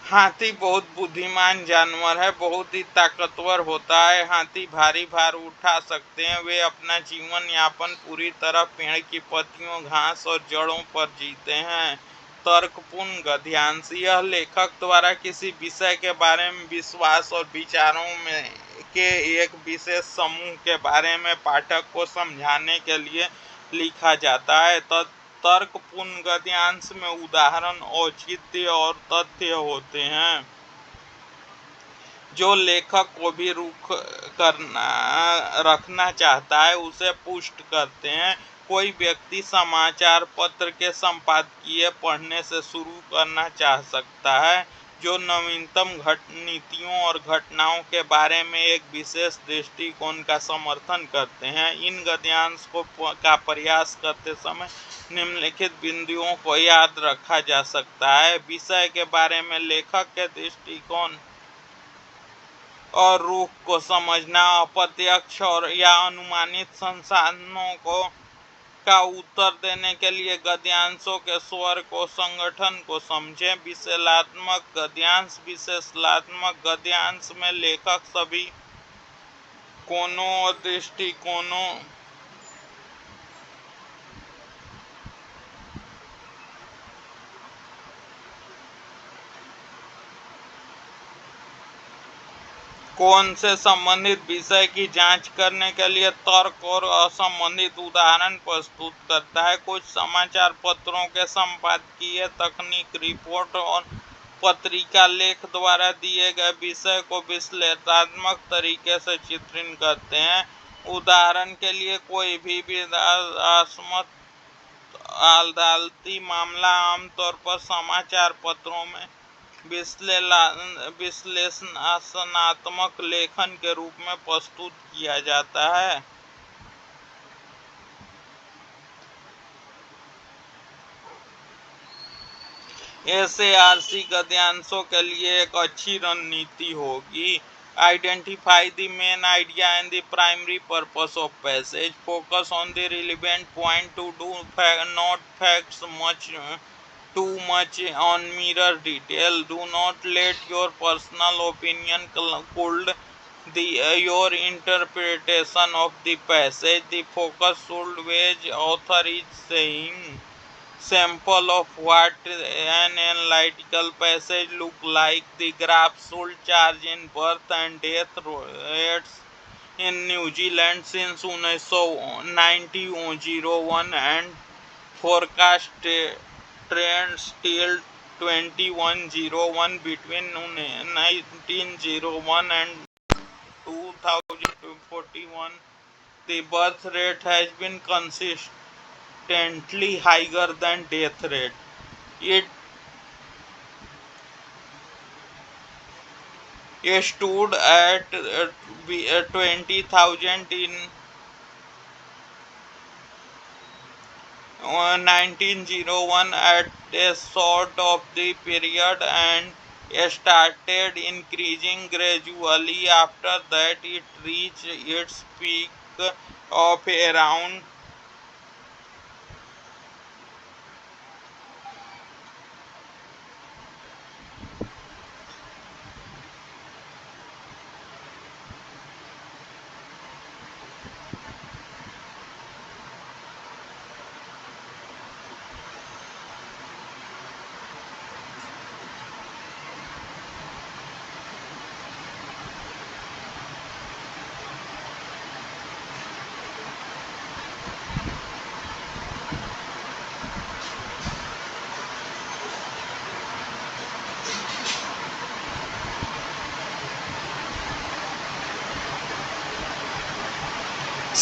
हाथी बहुत बुद्धिमान जानवर है, बहुत ही ताकतवर होता है। हाथी भारी भार उठा सकते हैं। वे अपना जीवन यापन पूरी तरह पेड़ की पत्तियों, घास और जड़ों पर जीते हैं। तर्कपूर्ण गद्यांश, यह लेखक द्वारा किसी विषय के बारे में विश्वास और विचारों में के एक विशेष समूह के बारे में पाठक को समझाने के लिए लिखा जाता है। तर्कपूर्ण गद्यांश में उदाहरण, औचित्य और तथ्य होते हैं जो लेखक को भी रखना चाहता है उसे पुष्ट करते हैं। कोई व्यक्ति समाचार पत्र के संपादकीय पढ़ने से शुरू करना चाह सकता है जो नवीनतम नीतियों और घटनाओं के बारे में एक विशेष दृष्टिकोण का समर्थन करते हैं। इन गद्यांश का प्रयास करते समय निम्नलिखित बिंदुओं को याद रखा जा सकता है। विषय के बारे में लेखक के दृष्टिकोण और रुख को समझना, अप्रत्यक्ष और या अनुमानित संसाधनों का उत्तर देने के लिए गद्यांशों के स्वर को, संगठन को समझें। विश्लेषणात्मक गद्यांश, विश्लेषणात्मक गद्यांश में लेखक सभी कोणों और दृष्टिकोणों कौन से संबंधित विषय की जांच करने के लिए तर्क और असंबंधित उदाहरण प्रस्तुत करता है। कुछ समाचार पत्रों के संपादकीय, तकनीक, रिपोर्ट और पत्रिका लेख द्वारा दिए गए विषय को विश्लेषणात्मक तरीके से चित्रित करते हैं। उदाहरण के लिए, कोई भी विवादास्पद अदालती मामला आमतौर पर समाचार पत्रों में विश्लेषणात्मक लेखन के रूप में प्रस्तुत किया जाता है। एसएआरसी गद्यांशों के लिए एक अच्छी रणनीति होगी। Identify the main idea and the primary purpose of passage. Focus on the relevant point to do not facts too much on mirror detail. Do not let your personal opinion cloud your interpretation of the passage. The focus should be author is saying. Sample of what an analytical passage look like. The graph should chart in birth and death rates in New Zealand since 1901 and forecast trends till 2101. Between 1901 and 2041, the birth rate has been consistently higher than death rate. It stood at 20,000 in 1901 at the start of the period and started increasing gradually. After that, it reached its peak of around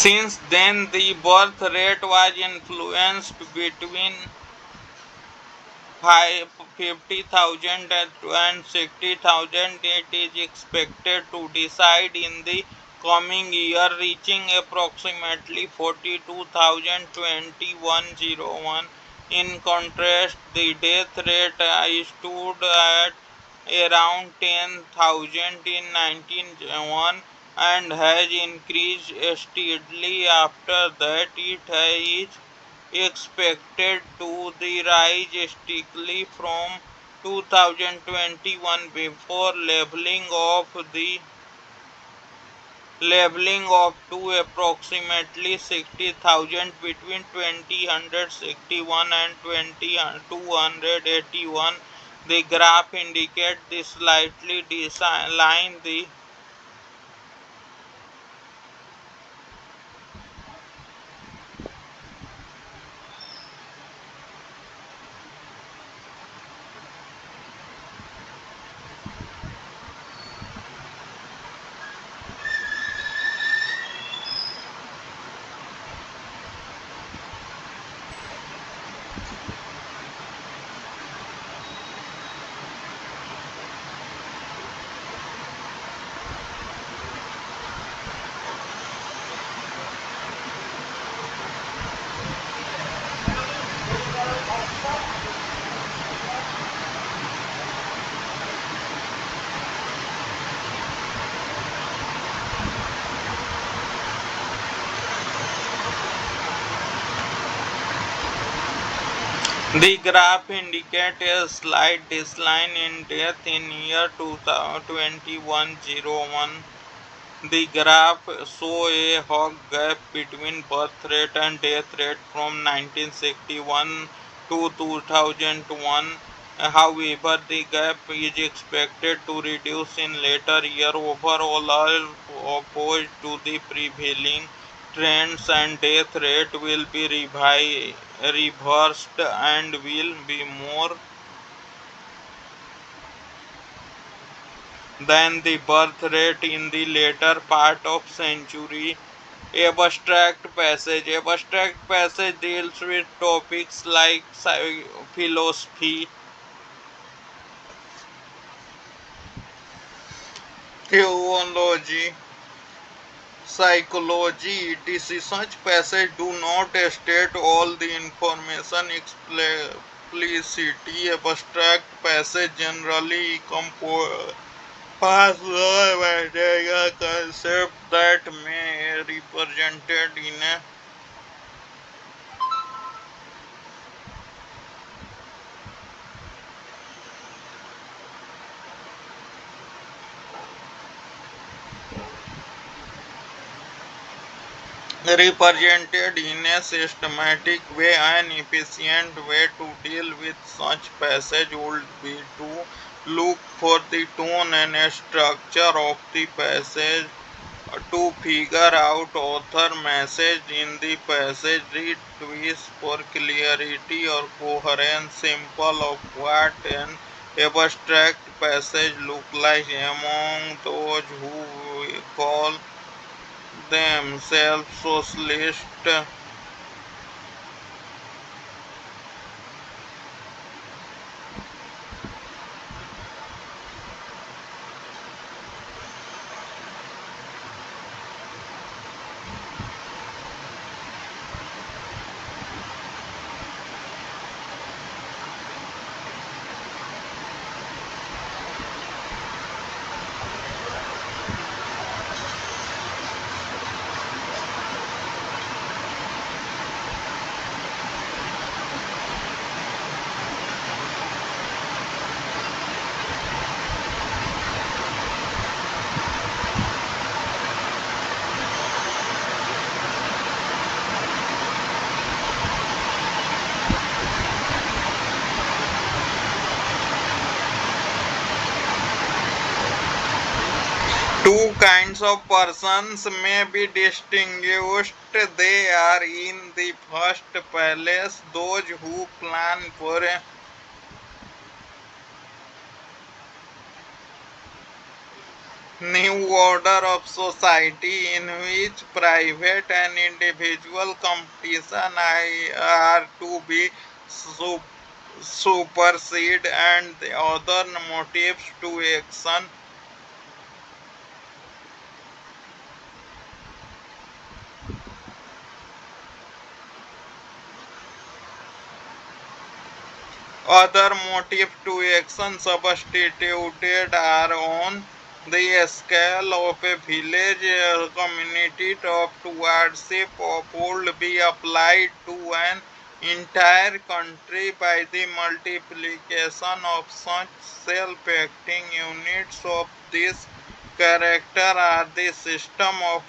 Since then, the birth rate was influenced between 50,000 and 60,000. It is expected to decide in the coming year, reaching approximately 42,021. In contrast, the death rate stood at around 10,000 in 1901 and has increased steadily after that. It is expected to the rise steadily from 2021 before leveling off to approximately 60,000 between 2061 and 281. The graph indicates the slightly decline the graph indicates a slight decline in death in year 2101. The graph shows a hog gap between birth rate and death rate from 1961 to 2001. However, the gap is expected to reduce in later years. Overall, all opposed to the prevailing trends, and death rate will be reversed and will be more than the birth rate in the later part of century. Abstract passage deals with topics like philosophy, theology, psychology, etc. Such passages do not state all the information explicitly. Abstract passage generally compose pass a concept that may be represented in a represented in a systematic way. An efficient way to deal with such passage would be to look for the tone and structure of the passage to figure out author message in the passage. Read twice for clarity or coherence simple of what an abstract passage look like among those who call themselves socialist. Two kinds of persons may be distinguished. They are in the first place those who plan for a new order of society in which private and individual competition are to be supersede and the other motives to action. Other motives to action substituted are on the scale of a village community top stewardship would be applied to an entire country by the multiplication of such self-acting units of this character are the system of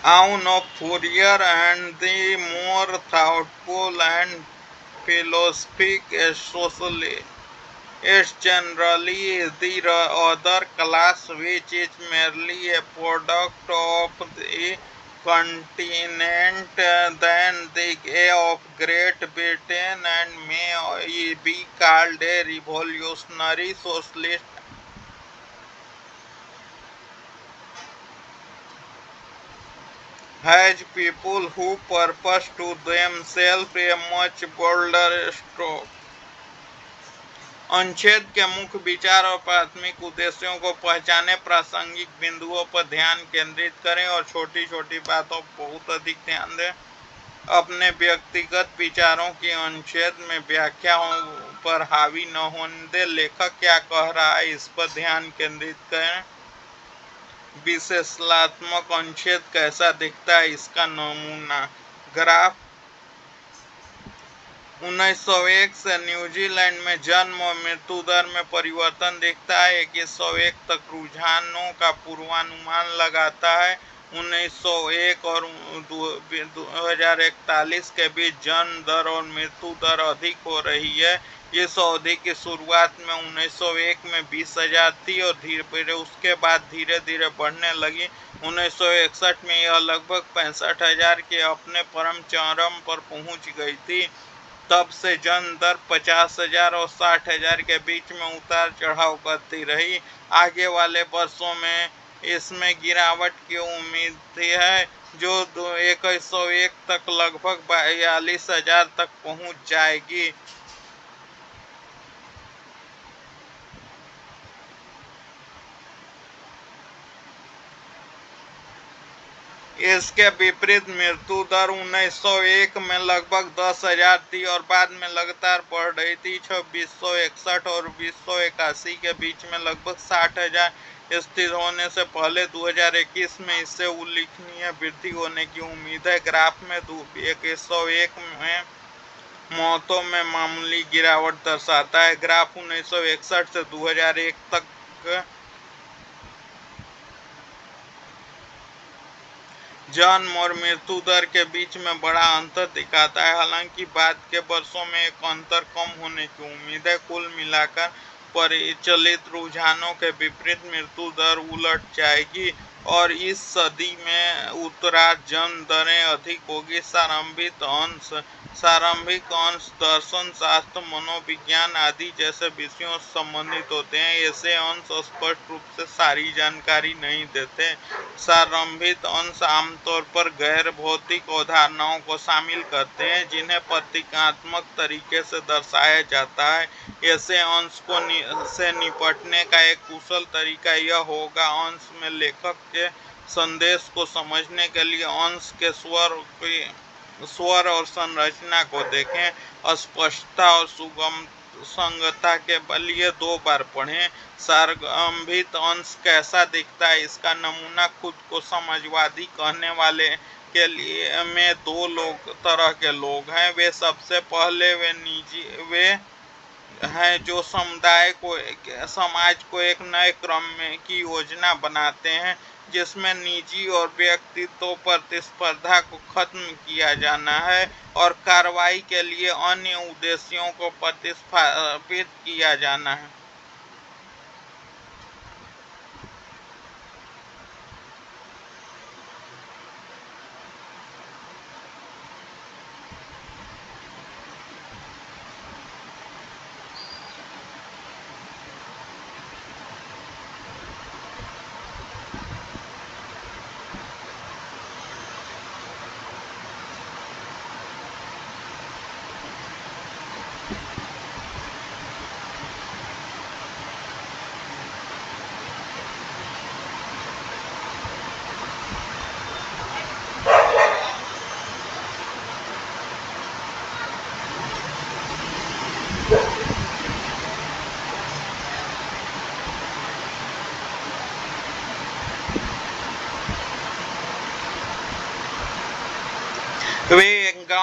Aun of Fourier and the more thoughtful and philosophic socialists generally the other class which is merely a product of the continent than the of Great Britain and may be called a revolutionary socialist has people who purpose to themselves a much bolder stroke. अनुच्छेद के मुख्य विचार और प्राथमिक उद्देश्यों को पहचाने, प्रासंगिक बिंदुओं पर ध्यान केंद्रित करें और छोटी छोटी बातों पर बहुत अधिक ध्यान दें। अपने व्यक्तिगत विचारों की अनुच्छेद में व्याख्याओं पर हावी न होने दें। लेखक क्या कह रहा है इस पर ध्यान केंद्रित करें। विश्लेषणात्मक अनुच्छेद कैसा दिखता है इसका नमूना। ग्राफ 1901 से न्यूजीलैंड में जन्म और मृत्यु दर में परिवर्तन दिखता है। 2101 तक रुझानों का पूर्वानुमान लगाता है। 1901 और 2041 के बीच जन्म दर और मृत्यु दर अधिक हो रही है। इस अवधि की शुरुआत में 1901 में 20,000 थी और धीरे उसके बाद धीरे धीरे बढ़ने लगी। 1961 में यह लगभग 65,000 के अपने परम चरम पर पहुंच गई थी। तब से जन्म दर 50,000 और 60,000 के बीच में उतार चढ़ाव करती रही। आगे वाले वर्षों में इसमें गिरावट की उम्मीद है जो 2101 तक लगभग 42,000 तक पहुंच जाएगी। इसके विपरीत मृत्यु दर 1901 में लगभग 10,000 थी और बाद में लगातार बढ़ रही थी। 2661 और 2081 के बीच में लगभग 60,000 स्थिर होने से पहले 2021 में इससे उल्लेखनीय वृद्धि होने की उम्मीद है। ग्राफ में 2101 में मौतों में मामूली गिरावट दर्शाता है। ग्राफ 1961 से 2001 तक जन्म और मृत्यु दर के बीच में बड़ा अंतर दिखाता है। हालांकि बाद के वर्षों में एक अंतर कम होने की उम्मीद है। कुल मिलाकर परिचालित रुझानों के विपरीत मृत्यु दर उलट जाएगी और इस सदी में उत्तरार्ध जन्म दरें अधिक होगी। प्रारंभिक अंश दर्शन शास्त्र, मनोविज्ञान आदि जैसे विषयों से संबंधित होते हैं। ऐसे अंश स्पष्ट रूप से सारी जानकारी नहीं देते। प्रारंभिक अंश आमतौर पर गैर भौतिक अवधारणाओं को शामिल करते हैं जिन्हें प्रतीकात्मक तरीके से दर्शाया जाता है। ऐसे अंश से निपटने का एक कुशल तरीका यह होगा अंश में लेखक के संदेश को समझने के लिए अंश के स्वर और संरचना को देखें। स्पष्टता और संगतता के लिए 2 बार पढ़ें। प्रारंभिक अंश कैसा दिखता है इसका नमूना। खुद को समाजवादी कहने वाले के लिए में 2 तरह के लोग हैं। वे सबसे पहले वे हैं जो समाज को एक नए क्रम में की योजना बनाते हैं जिसमें निजी और व्यक्तित्व प्रतिस्पर्धा को खत्म किया जाना है और कार्रवाई के लिए अन्य उद्देश्यों को प्रतिस्थापित किया जाना है।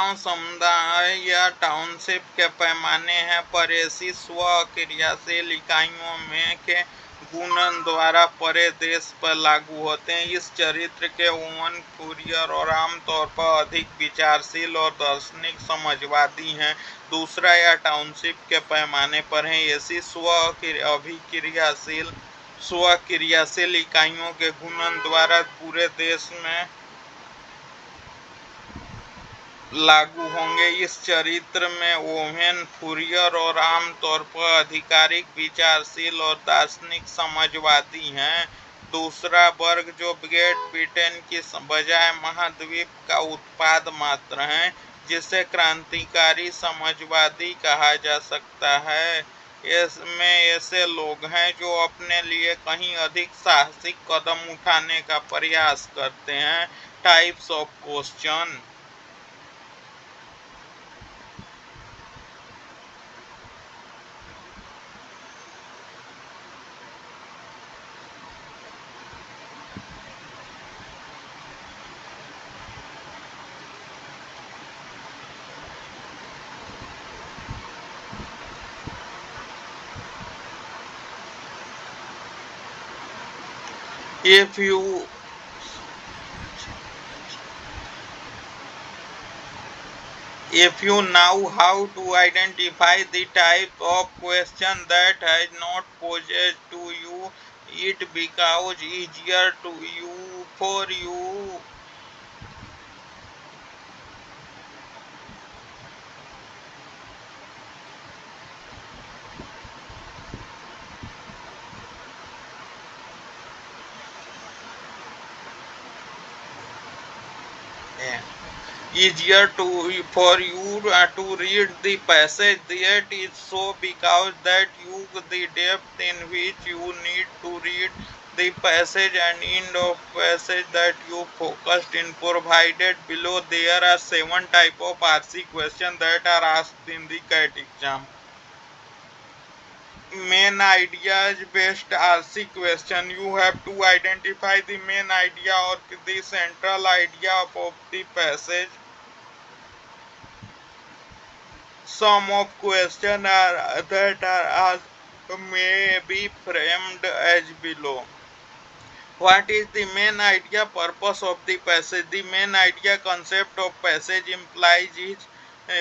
गांव, समुदाय या टाउनशिप के पैमाने हैं, पर ऐसी स्व क्रियाशील इकाइयों में के गुणन द्वारा परे देश पर लागू होते हैं। इस चरित्र के ओवन फूरियर और आमतौर पर अधिक विचारशील और दार्शनिक समझवादी हैं। दूसरा या टाउनशिप के पैमाने पर है। ऐसी स्व क्रियाशील इकाइयों के गुणन द्वारा पूरे देश में लागू होंगे। इस चरित्र में ओवेन फूरियर और आमतौर पर आधिकारिक, विचारशील और दार्शनिक समझवादी हैं। दूसरा वर्ग, जो ग्रेट ब्रिटेन की बजाय महाद्वीप का उत्पाद मात्र है, जिसे क्रांतिकारी समझवादी कहा जा सकता है। इसमें ऐसे लोग हैं जो अपने लिए कहीं अधिक साहसिक कदम उठाने का प्रयास करते हैं। Types of question. If you know how to identify the type of question that has not posed to you, it becomes easier to you for you. Yeah. Easier for you to read the passage. That is so because that you the depth in which you need to read the passage and end of passage that you focused in provided below. There are 7 type of RC questions that are asked in the CAT exam. Main ideas based RC question. You have to identify the main idea or the central idea of the passage. Some of questions that are asked may be framed as below. What is the main idea purpose of the passage? The main idea concept of passage implies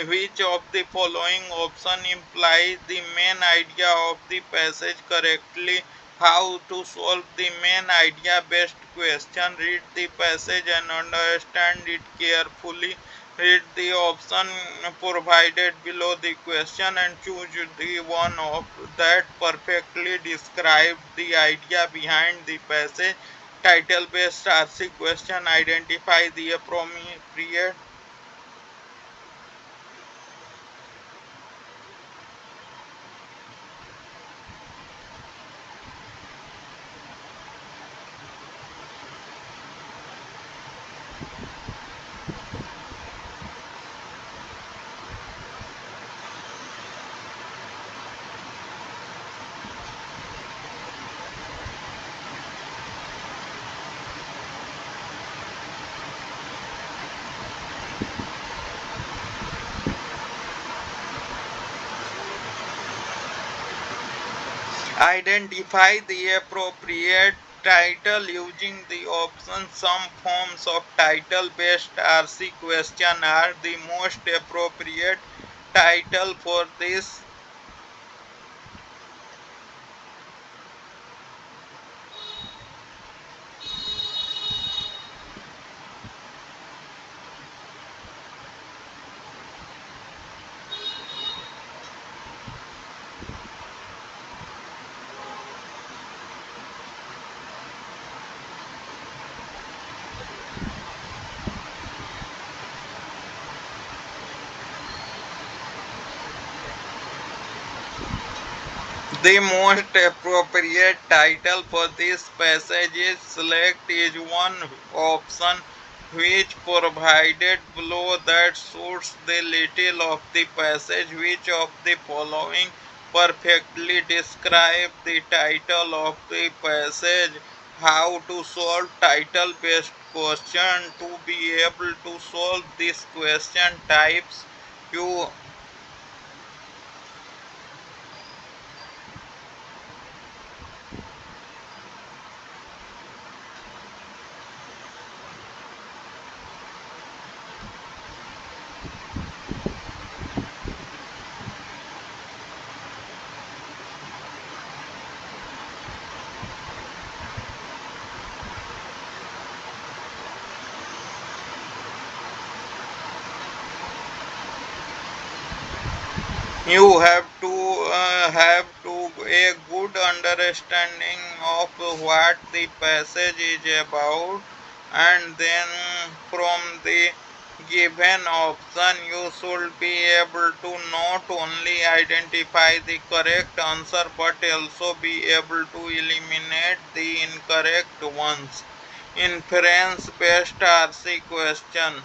which of the following option implies the main idea of the passage correctly? How to solve the main idea based question? Read the passage and understand it carefully. Read the option provided below the question and choose the one of that perfectly describes the idea behind the passage. Title based RC question. Identify the appropriate Identify the appropriate title using the option. Some forms of title based RC question are the most appropriate title for this. The most appropriate title for this passage is select is one option which provided below that suits the title of the passage. Which of the following perfectly describe the title of the passage? How to solve title based question. To be able to solve this question types, you you have to a good understanding of what the passage is about, and then from the given option you should be able to not only identify the correct answer but also be able to eliminate the incorrect ones. Inference based RC question.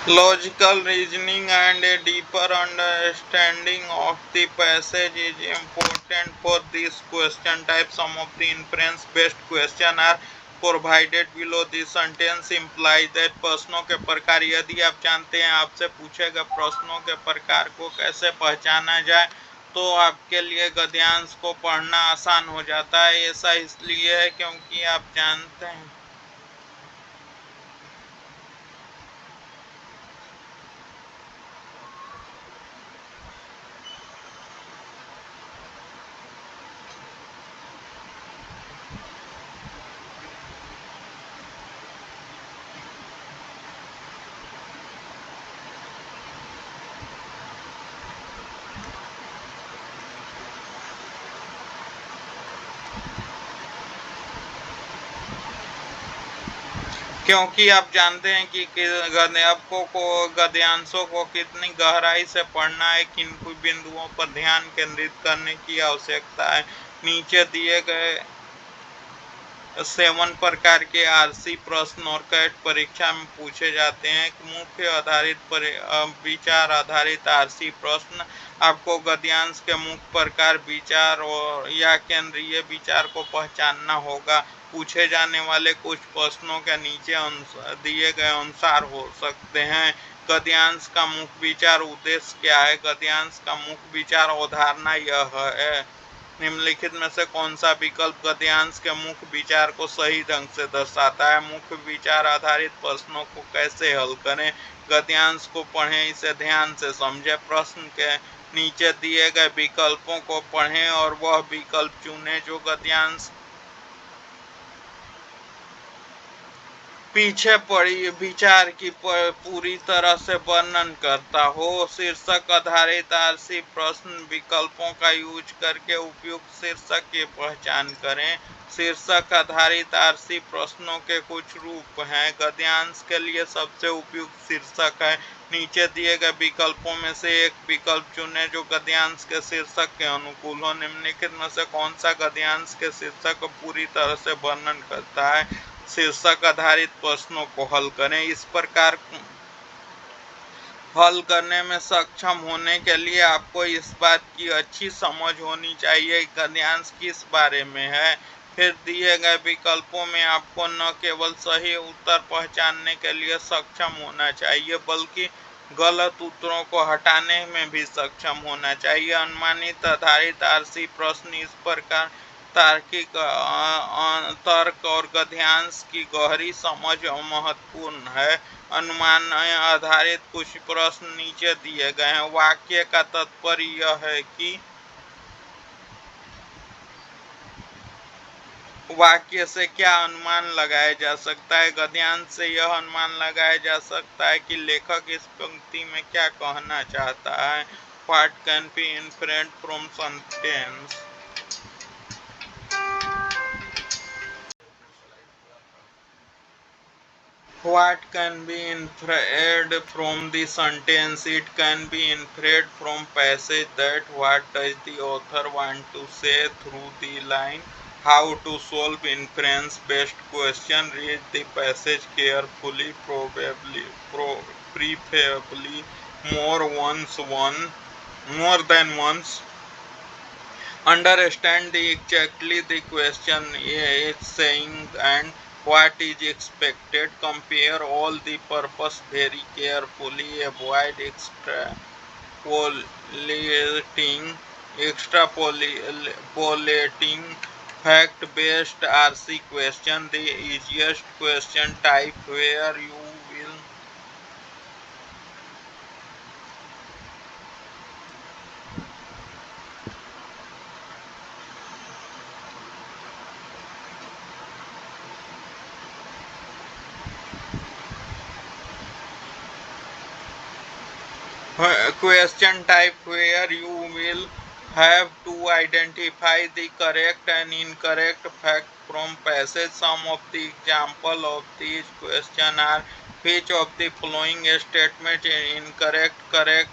Logical reasoning and a deeper understanding of the passage is important for this question type. Some of the inference based questions are provided below. This sentence implies that प्रश्नों के प्रकार, यदि आप जानते हैं आपसे पूछे गए प्रश्नों के प्रकार को कैसे पहचाना जाए तो आपके लिए गद्यांश को पढ़ना आसान हो जाता है। ऐसा इसलिए है क्योंकि आप जानते हैं क्योंकि आप जानते हैं कि आपको गद्यांशों को कितनी गहराई से पढ़ना है, किन बिंदुओं पर ध्यान केंद्रित करने की आवश्यकता है। नीचे दिए गए 7 प्रकार के आरसी प्रश्न और कैट परीक्षा में पूछे जाते हैं। मुख्य आधारित विचार आधारित आरसी प्रश्न। आपको गद्यांश के मुख्य प्रकार विचार और या केंद्रीय विचार को पहचानना होगा। पूछे जाने वाले कुछ प्रश्नों के नीचे दिए गए अनुसार हो सकते हैं। गद्यांश का मुख्य विचार उद्देश्य क्या है? गद्यांश का मुख्य विचार अवधारणा यह है, निम्नलिखित में से कौन सा विकल्प गद्यांश के मुख्य विचार को सही ढंग से दर्शाता है? मुख्य विचार आधारित प्रश्नों को कैसे हल करें? गद्यांश को पढ़ें, इसे ध्यान से समझें। प्रश्न के नीचे दिए गए विकल्पों को पढ़ें और वह विकल्प चुनें जो गद्यांश पीछे पड़ी विचार की पूरी तरह से वर्णन करता हो। शीर्षक आधारित आरसी प्रश्न विकल्पों का यूज करके उपयुक्त शीर्षक की पहचान करें। शीर्षक आधारित आरसी प्रश्नों के कुछ रूप हैं। गद्यांश के लिए सबसे उपयुक्त शीर्षक है। नीचे दिए गए विकल्पों में से एक विकल्प चुनें जो गद्यांश के शीर्षक के अनुकूल हो। निम्नलिखित में से कौन सा गद्यांश के शीर्षक को पूरी तरह से वर्णन करता है? शीर्षक आधारित प्रश्नों को हल करें। इस प्रकार हल करने में सक्षम होने के लिए आपको इस बात की अच्छी समझ होनी चाहिए कि गद्यांश किस बारे में है। फिर दिए गए विकल्पों में आपको न केवल सही उत्तर पहचानने के लिए सक्षम होना चाहिए बल्कि गलत उत्तरों को हटाने में भी सक्षम होना चाहिए। अनुमानित आधारित आरसी प्रश्न इस प्रकार तार्किक तर्क और गद्यांश की गहरी समझ महत्वपूर्ण है। अनुमान आधारित कुछ प्रश्न नीचे दिए गए हैं। वाक्य का तात्पर्य यह है कि वाक्य से क्या अनुमान लगाया जा सकता है? गद्यांश से यह अनुमान लगाया जा सकता है कि लेखक इस पंक्ति में क्या कहना चाहता है। What can be inferred from sentence? What can be inferred from the sentence? It can be inferred from passage that what does the author want to say through the line. How to solve inference based question? Read the passage carefully, preferably more than once. Understand exactly the question is saying and what is expected. Compare all the purpose very carefully. Avoid extrapolating fact-based RC question. The easiest question type where you will question type where you will have to identify the correct and incorrect fact from passage. Some of the example of these question are: which of the following statement is incorrect? Correct.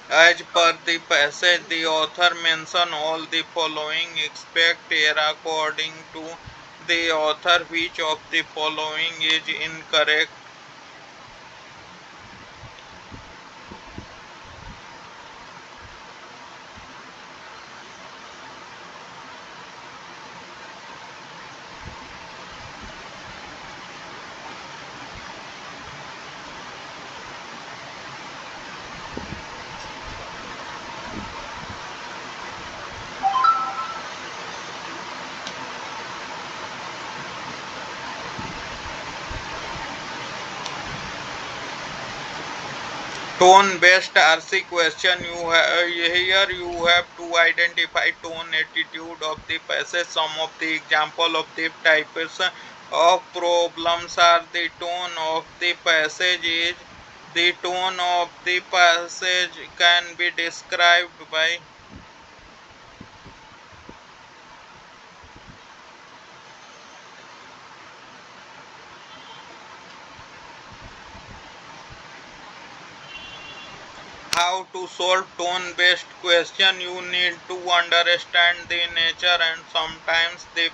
As per the passage, the author mention all the following. Expect error according to the author. Which of the following is incorrect? Tone based RC question. Here you have to identify tone, attitude of the passage. Some of the example of the types of problems are: the tone of the passage is. The tone of the passage can be described by how to solve tone based question. You need to understand the nature and sometimes of the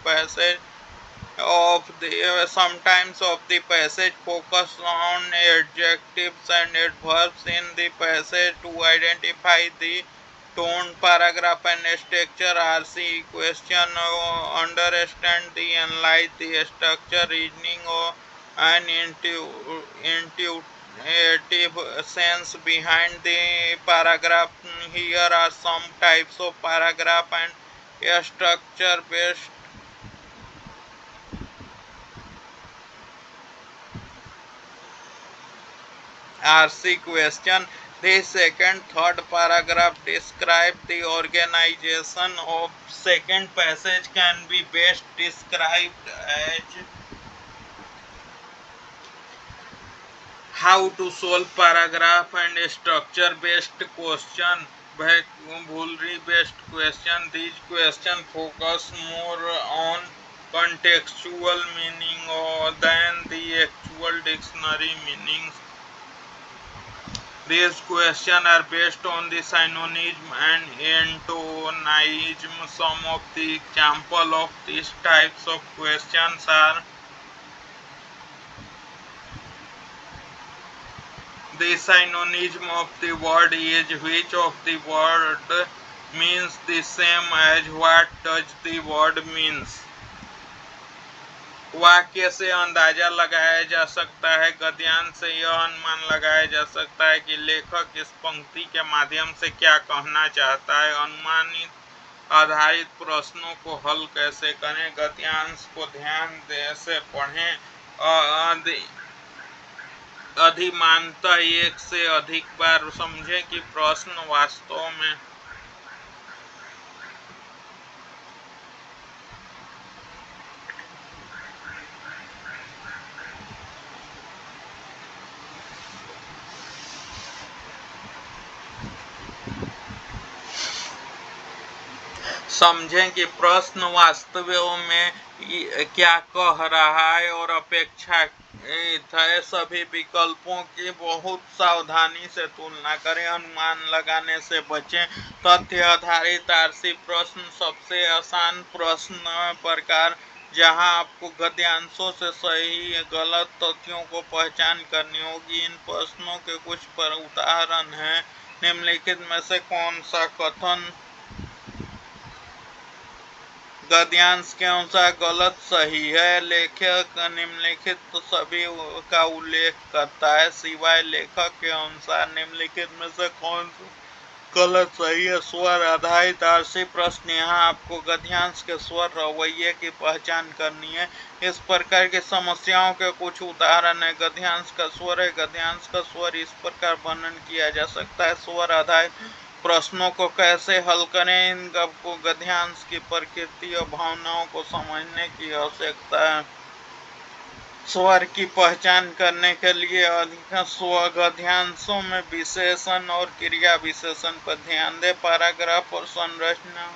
passage. Focus on adjectives and adverbs in the passage to identify the tone, paragraph and structure. RC question. Understand the analyze the structure, reasoning and intuitive sense behind the paragraph. Here are some types of paragraph and structure based RC question. The second, third paragraph describe the organization of second passage can be best described as how to solve paragraph and structure based question. Vocabulary based question. These questions focus more on contextual meaning than the actual dictionary meanings. These questions are based on the synonym and antonym. Some of the examples of these types of questions are: the synonym of the word is. Which of the word means the same as what does the word means? वाक्य से अंदाजा लगाया जा सकता है। गद्यांश से यह अनुमान लगाया जा सकता है कि लेखक इस पंक्ति के माध्यम से क्या कहना चाहता है। अनुमानित आधारित प्रश्नों को हल कैसे करें? गद्यांश को ध्यान से पढ़ें। अधिमानतः एक से अधिक बार समझें कि प्रश्न वास्तव में समझें कि प्रश्न वास्तव में क्या कह रहा है और अपेक्षाकृत है। सभी विकल्पों की बहुत सावधानी से तुलना करें, अनुमान लगाने से बचें। तथ्य आधारित आरसी प्रश्न सबसे आसान प्रश्न प्रकार, जहां आपको गद्यांशों से सही गलत तथ्यों को पहचान करनी होगी। इन प्रश्नों के कुछ पर उदाहरण हैं। निम्नलिखित में से कौन सा कथन गद्यांश के अनुसार गलत सही है? लेखक निम्नलिखित तो सभी का उल्लेख करता है सिवाय लेखक के अनुसार निम्नलिखित में से कौन सा गलत सही है? स्वर आधारित आरसी प्रश्न, यहाँ आपको गद्यांश के स्वर रवैये की पहचान करनी है। इस प्रकार की समस्याओं के कुछ उदाहरण है। गद्यांश का स्वर है। गद्यांश का स्वर इस प्रकार वर्णन किया जा सकता है। स्वर आधारित प्रश्नों को कैसे हल करें? इन आपको गद्यांश की प्रकृति और भावनाओं को समझने की आवश्यकता है। स्वर की पहचान करने के लिए अधिकांश गद्यांशों में विशेषण और क्रिया विशेषण पर ध्यान दें। पैराग्राफ और संरचना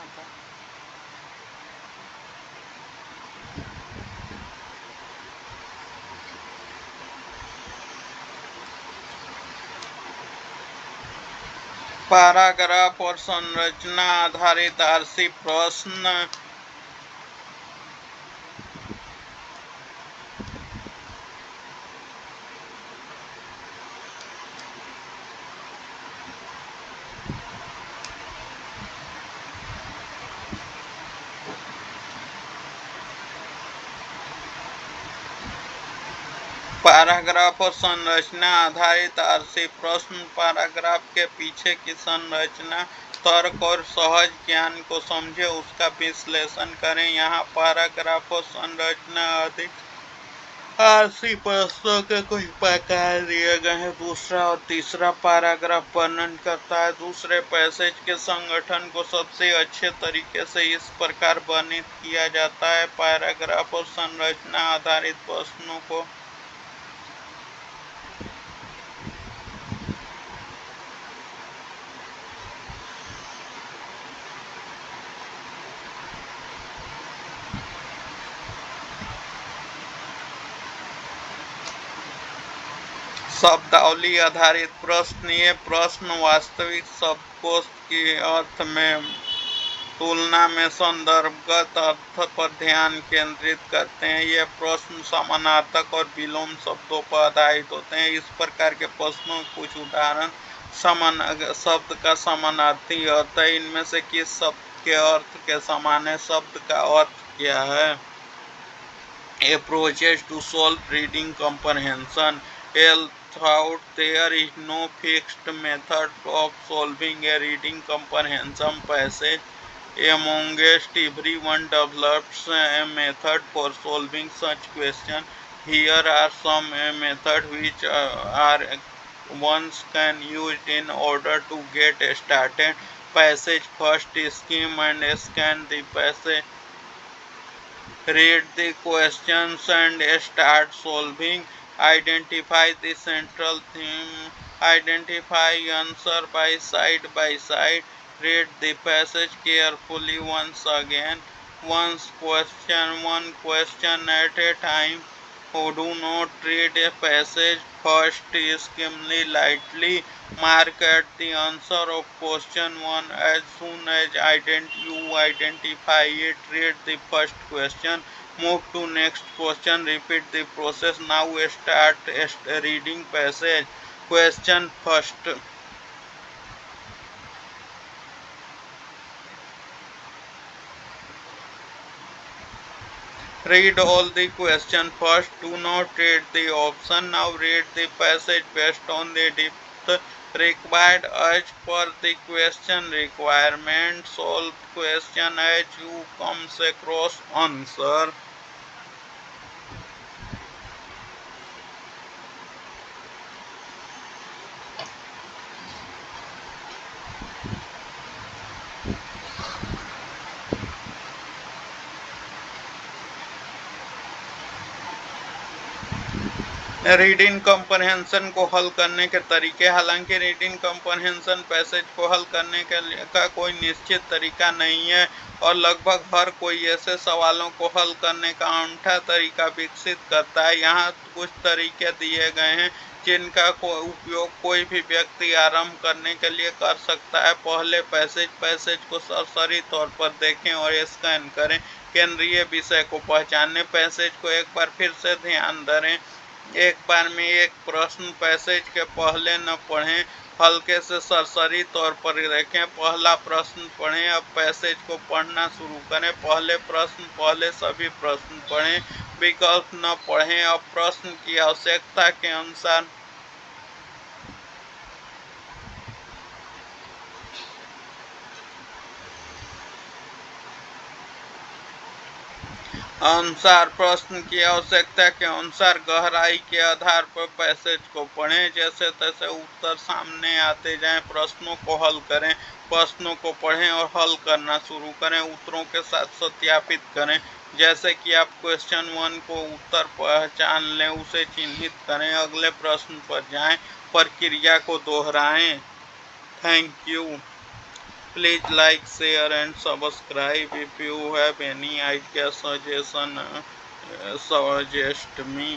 पैराग्राफ और संरचना आधारित आरसी प्रश्न पैराग्राफ और संरचना आधारित आरसी प्रश्न पैराग्राफ के पीछे की संरचना, तर्क और सहज ज्ञान को समझे, उसका विश्लेषण करें। यहाँ पैराग्राफ और संरचना अधिक आरसी प्रश्नों के कुछ प्रकार दिए गए हैं। दूसरा और तीसरा पैराग्राफ वर्णन करता है दूसरे पैसेज के संगठन को सबसे अच्छे तरीके से इस प्रकार वर्णित किया जाता है। पैराग्राफ और संरचना आधारित प्रश्नों को शब्दावली आधारित प्रश्न, ये प्रश्न वास्तविक शब्दकोश के अर्थ में तुलना में संदर्भगत अर्थ पर ध्यान केंद्रित करते हैं। ये प्रश्न समानार्थक और विलोम शब्दों पर आधारित होते हैं। इस प्रकार के प्रश्नों के कुछ उदाहरण, समान शब्द का समानार्थी अर्थ है। इनमें से किस शब्द के अर्थ के समान है? शब्द का अर्थ क्या है? Approaches to solve reading comprehension. Thought there is no fixed method of solving a reading comprehension passage. Amongst everyone develops a method for solving such question. Here are some methods which are ones can use in order to get started. Passage first, skim and scan the passage. Read the questions and start solving. Identify the central theme. Identify answer by side. Read the passage carefully once again. One question at a time. Do not read a passage first skimly lightly. Mark at the answer of question 1 as soon as you identify it. Read the first question. Move to next question. Repeat the process. Now start reading passage. Question first. Read all the question first. Do not read the option. Now read the passage based on the depth required as per the question requirement. Solve question as you comes across answer. Reading comprehension को हल करने के तरीके। हालांकि reading comprehension passage को हल करने के लिए का कोई निश्चित तरीका नहीं है और लगभग हर कोई ऐसे सवालों को हल करने का अनूठा तरीका विकसित करता है। यहाँ कुछ तरीके दिए गए हैं जिनका उपयोग कोई भी व्यक्ति आरंभ करने के लिए कर सकता है। पहले पैसेज को सरसरी तौर पर देखें और स्कैन करें। केंद्रीय विषय को पहचानें। पैसेज को एक बार फिर से ध्यान धरें। एक बार में एक प्रश्न पैसेज के पहले न पढ़ें, हल्के से सरसरी तौर पर देखें। पहला प्रश्न पढ़ें, अब पैसेज को पढ़ना शुरू करें। पहले प्रश्न पहले सभी प्रश्न पढ़ें, विकल्प न पढ़ें। अब प्रश्न की आवश्यकता के अनुसार प्रश्न की आवश्यकता के अनुसार गहराई के आधार पर पैसेज को पढ़ें। जैसे तैसे उत्तर सामने आते जाएं, प्रश्नों को हल करें। प्रश्नों को पढ़ें और हल करना शुरू करें। उत्तरों के साथ सत्यापित करें। जैसे कि आप क्वेश्चन 1 को उत्तर पहचान लें, उसे चिन्हित करें, अगले प्रश्न पर जाएं, प्रक्रिया को दोहराएं। Thank you. Please like, share and subscribe. If you have any idea, suggestion, suggest me.